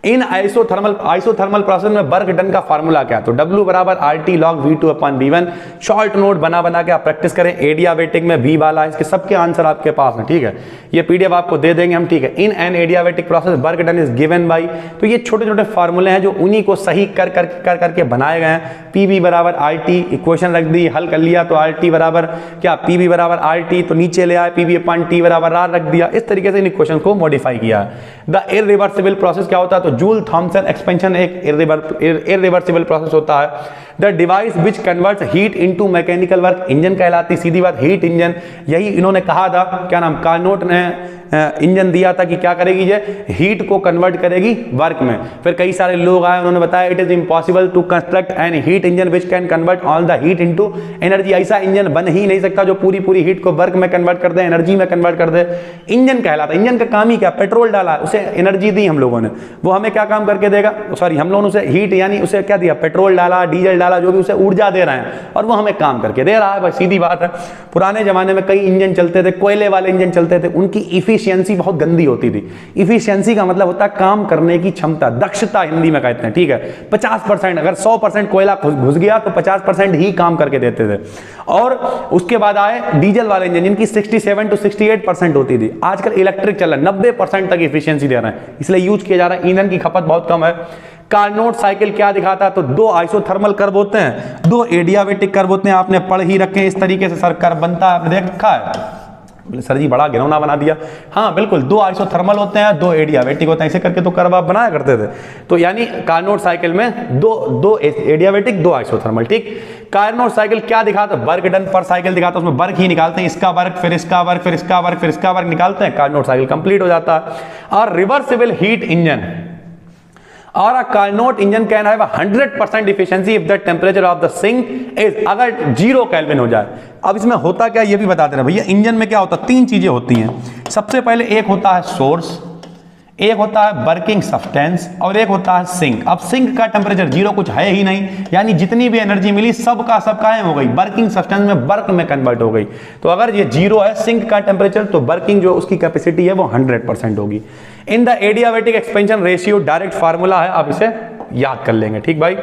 इन आइसोथर्मल प्रोसेस में वर्क डन का फार्मूला क्या है, तो W बराबर RT log V2 अपन V1। शॉर्ट नोट बना के आप प्रैक्टिस करें। एडियाबेटिक में V वाला है, इसके सबके आंसर आपके पास है, ठीक है। ये PDF आपको दे देंगे हम, ठीक है। In an adiabatic process work done is given by, तो ये छोटे छोटे फार्मूले हैं जो उन्हीं को सही कर करके बनाए गए हैं। PV बराबर RT, इक्वेशन रख दी, हल कर लिया, तो RT बराबर क्या, PV बराबर RT, तो नीचे ले आए PV अपन T बराबर R रख दिया। इस तरीके से इन इक्वेशन को मॉडिफाई किया। द इररिवर्सिबल प्रोसेस क्या होता है, तो जूल थॉमसन एक्सपेंशन एक इररिवर्सिबल प्रोसेस होता है। The device which converts heat into mechanical work, engine कहलाती, सीधी बात, हीट इंजन। यही इन्होंने कहा था, क्या नाम, कार्नोट ने इंजन दिया था कि क्या करेगी, ये हीट को कन्वर्ट करेगी वर्क में। फिर कई सारे लोग आए, उन्होंने बताया it is impossible to construct an heat engine which can convert all the heat into energy. ऐसा इंजन बन ही नहीं सकता जो पूरी हीट को वर्क में कन्वर्ट कर दे, एनर्जी में कन्वर्ट कर दे। इंजन कहलाता, इंजन का काम ही क्या, पेट्रोल डाला, उसे एनर्जी दी हम लोगों ने, वो हमें क्या काम करके देगा, सॉरी हम लोगों ने उसे हीट यानी उसे क्या दिया, पेट्रोल डाला, डीजल डाला, जो भी उसे ऊर्जा दे रहे हैं, और वो हमें काम करके दे रहा है भाई, सीधी बात है। पुराने जमाने में कई इंजन चलते थे, कोयले वाले इंजन चलते थे, उनकी इफिशियंसी बहुत गंदी होती थी। इफिशियंसी का मतलब होता है काम करने की क्षमता, दक्षता हिंदी में कहते हैं, ठीक है। 50%, अगर 100% कोयला घुस गया तो 50% ही काम करके देते थे। और उसके बाद आए डीजल वाले इंजन, जिनकी 67 to 68% होती थी। आजकल इलेक्ट्रिक चल रहा है, 90% तक इफिशियंसी दे रहे हैं, इसलिए यूज किया जा रहा है, ईंधन की खपत बहुत कम है। कार्नोट साइकिल क्या दिखाता है, तो 2 आइसोथर्मल कर्व होते हैं, 2 एडियाबेटिक कर्व होते हैं, आपने पढ़ ही रखे हैं। इस तरीके से सर कर्व बनता है, आपने देख रखा है, सर जी बड़ा घिनौना बना दिया। हाँ बिल्कुल, 2 आइसोथर्मल होते हैं, 2 एडियाबेटिक होते हैं, ऐसे करके तो कर्व आप बनाया करते थे। तो यानी कार्नोट साइकिल में 2 एडियाबेटिक, 2 आइसोथर्मल, ठीक। कार्नोट साइकिल क्या दिखाता है, वर्क डन पर साइकिल दिखाता है, उसमें वर्क ही निकालते हैं, इसका वर्क, फिर इसका वर्क, फिर इसका वर्क, फिर इसका वर्क निकालते हैं, कार्नोट साइकिल कंप्लीट हो जाता है। और रिवर्सिबल हीट इंजन और a Carnot engine can have 100% efficiency if the temperature of the sink is, अगर 0 केल्विन हो जाए। अब इसमें होता क्या, ये भी बता दे रहे भैया। इंजन में क्या होता है, 3 चीजें होती हैं। सबसे पहले एक होता है सोर्स, एक होता है वर्किंग सब्सटेंस, और एक होता है सिंक। अब सिंक का टेम्परेचर 0 कुछ है ही नहीं, यानी जितनी भी एनर्जी मिली सब कायम हो गई, वर्किंग सब्सटेंस में वर्क में कन्वर्ट हो गई। तो अगर ये 0 है सिंक का टेम्परेचर, तो वर्किंग जो उसकी कैपेसिटी है वो 100% होगी। In the adiabatic expansion ratio, direct formula है, आप इसे याद कर लेंगे, ठीक भाई।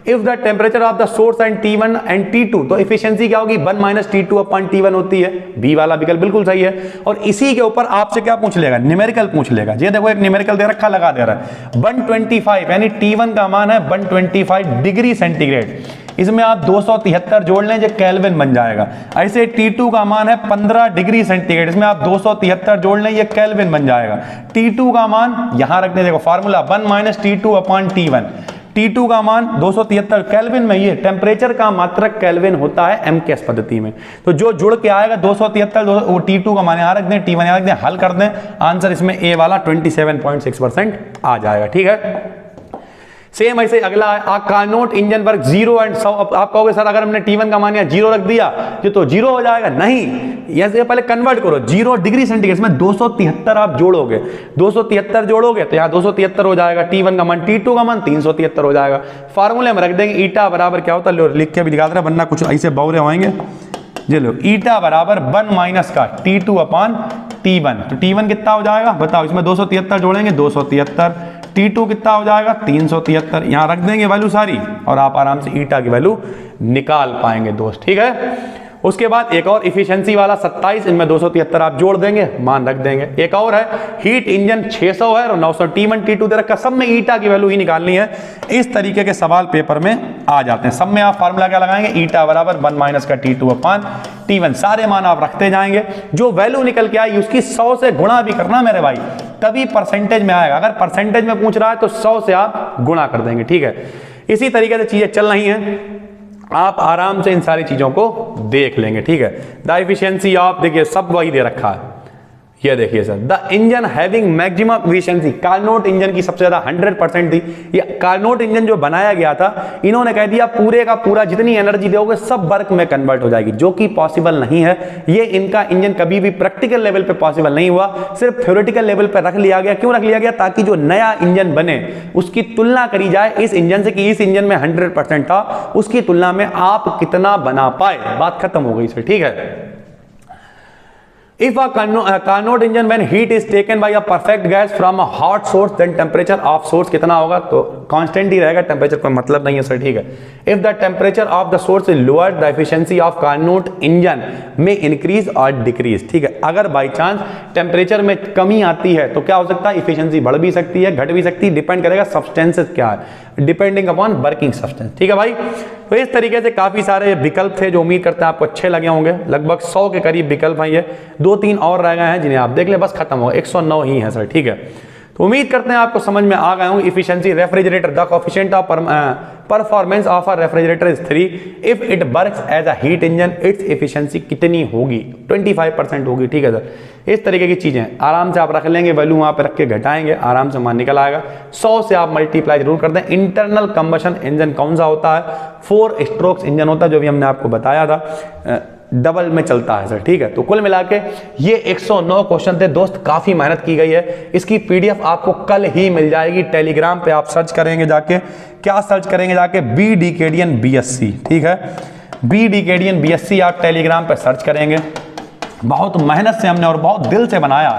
If the temperature of the source and T1 and T2, तो एफिशिएंसी क्या होगी, 1 - T2 अपन T1 होती है। बी वाला विकल्प बिल्कुल सही है। और इसी के ऊपर आपसे क्या पूछ लेगा, न्यूमेरिकल पूछ लेगा। ये देखो एक न्यूमेरिकल दे रखा, लगा दे रहा है 125, यानी T1 का मान है 125 डिग्री सेंटीग्रेड। इसमें आप 273 जोड़ लें, जो केल्विन बन जाएगा। ऐसे T2 का मान है 15 डिग्री सेंटीग्रेड, इसमें आप 273 जोड़ लें, ये केल्विन बन जाएगा। T2 का मान यहां रखने, देखो फार्मूला 1 - T2 अपन T1। T2 का मान 273 केल्विन में, ये टेम्परेचर का मात्रक केल्विन होता है MKS पद्धति में। तो जो जुड़ के आएगा 273, वो T2 का मान यहां रख दें, T1 यहां रख दें, हल कर दें, आंसर इसमें A वाला 27.6% आ जाएगा, ठीक है। सेम ऐसे अगला है, आ कार्नोट इंजन वर्क 0 एंड 100। आप कहोगे सर अगर हमने T1 का मान 0 रख दिया तो 0 हो जाएगा, नहीं, यहां पहले कन्वर्ट करो। 0 डिग्री सेंटीग्रेड में 273 आप जोड़ोगे, 273 जोड़ोगे तो यहाँ 273 हो जाएगा। T1 का मान, T2 का मान 373 हो जाएगा। फार्मूले में रख देंगे, ईटा बराबर क्या होता है, लिख के भी दिखा दे रहा, वरना कुछ ऐसे बौरे होंगे। चलो, ईटा बराबर 1 माइनस का T2 अपन T1, तो T1 कितना हो जाएगा बताओ, इसमें 273 जोड़ेंगे, 273, T2 कितना हो जाएगा 373, यहां रख देंगे वैल्यू सारी, और आप आराम से ईटा की वैल्यू निकाल पाएंगे दोस्त, ठीक है। उसके बाद एक और इफिशिएंसी वाला 27, इनमें 273 आप जोड़ देंगे, मान रख देंगे। एक और है हीट इंजन 600 है और 900 T1 T2 दे रखा, सब में ईटा की वैल्यू ही निकालनी है। इस तरीके के सवाल पेपर में आ जाते हैं। सब में आप फार्मूला क्या लगाएंगे, ईटा बराबर 1 माइनस का T2 अपान T1, सारे मान आप रखते जाएंगे। जो वैल्यू निकल के आई उसकी 100 से गुणा भी करना मेरे भाई, तभी परसेंटेज में आएगा। अगर परसेंटेज में पूछ रहा है तो 100 से आप गुणा कर देंगे, ठीक है। इसी तरीके से चीजें चल रही हैं, आप आराम से इन सारी चीजों को देख लेंगे, ठीक है। द एफिशिएंसी आप देखिए सब वही दे रखा है, ये देखिए sir, the engine having maximum efficiency, Carnot engine की सबसे ज्यादा 100% थी। ये कार्नोट इंजन जो बनाया गया था, इन्होंने कह दिया पूरे का पूरा जितनी एनर्जी दोगे सब वर्क में कन्वर्ट हो जाएगी, जो कि पॉसिबल नहीं है। ये इनका इंजन कभी भी प्रैक्टिकल लेवल पे पॉसिबल नहीं हुआ, सिर्फ थ्योरेटिकल लेवल पे रख लिया गया। क्यों रख लिया गया, ताकि जो नया इंजन बने उसकी तुलना करी जाए इस इंजन से कि इस इंजन में 100% था, उसकी तुलना में आप कितना बना पाए, बात खत्म हो गई सर, ठीक है। If a Carnot engine when heat is taken by a perfect gas from a hot source, then temperature of source कितना होगा, तो कांस्टेंट ही रहेगा, टेम्परेचर कोई मतलब नहीं है सर, ठीक है। If the temperature of the source is lowered, the efficiency of Carnot engine may increase or decrease, ठीक है। अगर बाई चांस टेम्परेचर में कमी आती है तो क्या हो सकता है, इफिशियंसी बढ़ भी सकती है, घट भी सकती है, डिपेंड करेगा सब्सटेंसेस क्या है, डिपेंडिंग अपॉन वर्किंग सब्सटेंस, ठीक है भाई। तो इस तरीके से काफी सारे विकल्प थे जो उम्मीद करते हैं आपको अच्छे लगे होंगे। लगभग 100 के करीब विकल्प हैं, ये 2-3 और रह गए हैं जिन्हें आप देख ले, बस खत्म हो, 109 ही है सर, ठीक है। तो उम्मीद करते हैं आपको समझ में आ गए होंगे। Efficiency refrigerator, the coefficient of performance of a refrigerator is 3 if it works as a heat engine, its efficiency कितनी होगी, 25% होगी, ठीक है सर। इस तरीके की चीजें आराम से आप रख लेंगे, वैल्यू वहां पे रख के घटाएंगे, आराम से मान निकल आएगा। 100 से आप मल्टीप्लाई जरूर कर दें। इंटरनल कंबशन इंजन कौन सा होता है, 4 स्ट्रोक्स इंजन होता है, जो भी हमने आपको बताया था, डबल में चलता है सर, ठीक है। तो कुल मिला के ये 109 क्वेश्चन थे दोस्त, काफी मेहनत की गई है। इसकी पीडीएफ आपको कल ही मिल जाएगी। टेलीग्राम पे आप सर्च करेंगे जाके, क्या सर्च करेंगे जाके, बी डीकेडियन बीएससी, ठीक है, बी डीकेडियन बीएससी आप टेलीग्राम पे सर्च करेंगे। बहुत मेहनत से हमने और बहुत दिल से बनाया।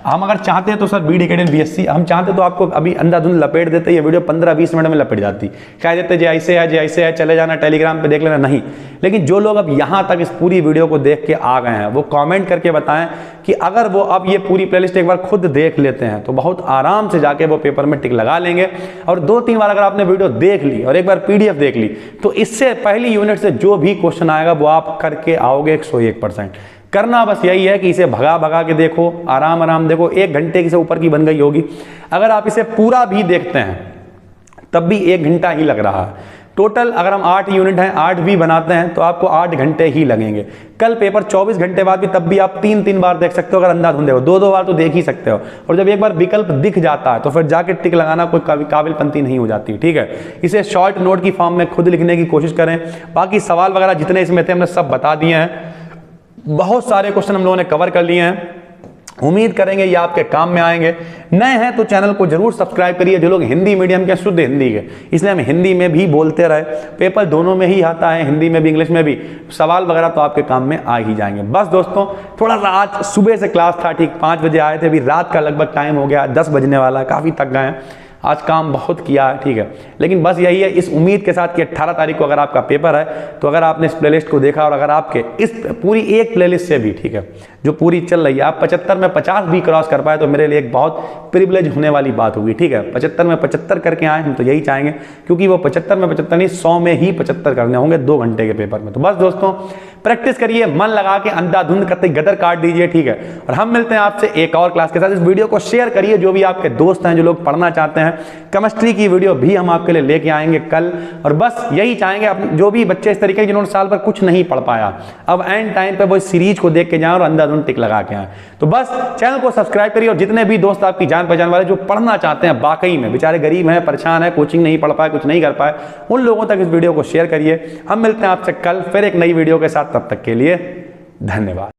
हम अगर चाहते हैं तो सर बी डीकेडियन बीएससी, हम चाहते तो आपको अभी अंधाधुंध लपेट देते, ये वीडियो 15-20 मिनट में लपेट जाती, कह देते जे ऐसे है चले जाना टेलीग्राम पे देख लेना, नहीं। लेकिन जो लोग अब यहाँ तक इस पूरी वीडियो को देख के आ गए हैं वो कमेंट करके बताएं कि अगर वो अब ये पूरी प्लेलिस्ट एक बार खुद देख लेते हैं तो बहुत आराम से जाके वो पेपर में टिक लगा लेंगे। और 2-3 बार अगर आपने वीडियो देख ली और एक बार पीडीएफ देख ली तो इससे पहली यूनिट से जो भी क्वेश्चन आएगा वो आप करके आओगे 101%। करना बस यही है कि इसे भगा भगा के देखो, आराम आराम देखो, 1 घंटे से ऊपर की बन गई होगी। अगर आप इसे पूरा भी देखते हैं तब भी 1 घंटा ही लग रहा है। टोटल अगर हम 8 यूनिट हैं, 8 भी बनाते हैं तो आपको 8 घंटे ही लगेंगे। कल पेपर 24 घंटे बाद भी, तब भी आप 3-3 बार देख सकते हो। अगर अंधाधुंध हो 2-2 बार तो देख ही सकते हो। और जब एक बार विकल्प दिख जाता है तो फिर जाके टिक लगाना कोई काबिलपंती नहीं हो जाती, ठीक है। इसे शॉर्ट नोट की फॉर्म में खुद लिखने की कोशिश करें। बाकी सवाल वगैरह जितने इसमें थे हमने सब बता दिए हैं। बहुत सारे क्वेश्चन हम लोगों ने कवर कर लिए हैं। उम्मीद करेंगे ये आपके काम में आएंगे। नए हैं तो चैनल को जरूर सब्सक्राइब करिए। जो लोग हिंदी मीडियम के, शुद्ध हिंदी के, इसलिए हम हिंदी में भी बोलते रहे। पेपर दोनों में ही आता है, हिंदी में भी इंग्लिश में भी। सवाल वगैरह तो आपके काम में आ ही जाएंगे। बस दोस्तों, थोड़ा सा आज सुबह से क्लास था, ठीक 5 बजे आए थे, अभी रात का लगभग टाइम हो गया, 10 बजने वाला है, काफ़ी थक गए हैं। आज काम बहुत किया है, ठीक है। लेकिन बस यही है, इस उम्मीद के साथ कि 18 तारीख को अगर आपका पेपर है तो अगर आपने इस प्लेलिस्ट को देखा और अगर आपके इस पूरी एक प्लेलिस्ट से भी, ठीक है, जो पूरी चल रही है, आप 75 में 50 भी क्रॉस कर पाए तो मेरे लिए एक बहुत प्रिविलेज होने वाली बात होगी, ठीक है। 75 में 75 करके आए हम तो यही चाहेंगे, क्योंकि वो 75 में 75 नहीं, 100 में ही 75 करने होंगे 2 घंटे के पेपर में। तो बस दोस्तों, प्रैक्टिस करिए, मन लगा के, अंधाधुंध करते गदर काट दीजिए, ठीक है। और हम मिलते हैं आपसे एक और क्लास के साथ। इस वीडियो को शेयर करिए, जो भी आपके दोस्त हैं, जो लोग पढ़ना चाहते हैं। केमिस्ट्री की वीडियो भी हम आपके लिए लेके आएंगे कल। और बस यही चाहेंगे, जो भी बच्चे इस तरीके जिन्होंने साल भर कुछ नहीं पढ़ पाया, अब एंड टाइम पे वो सीरीज को देख के जाएं और अंधाधुंध टिक लगा के आए। तो बस चैनल को सब्सक्राइब करिए। और जितने भी दोस्त आपकी जान पहचान वाले जो पढ़ना चाहते हैं, वाकई में बेचारे गरीब हैं, परेशान है, कोचिंग नहीं पढ़ पाए, कुछ नहीं कर पाए, उन लोगों तक इस वीडियो को शेयर करिए। हम मिलते हैं आपसे कल फिर एक नई वीडियो के साथ। तब तक के लिए धन्यवाद।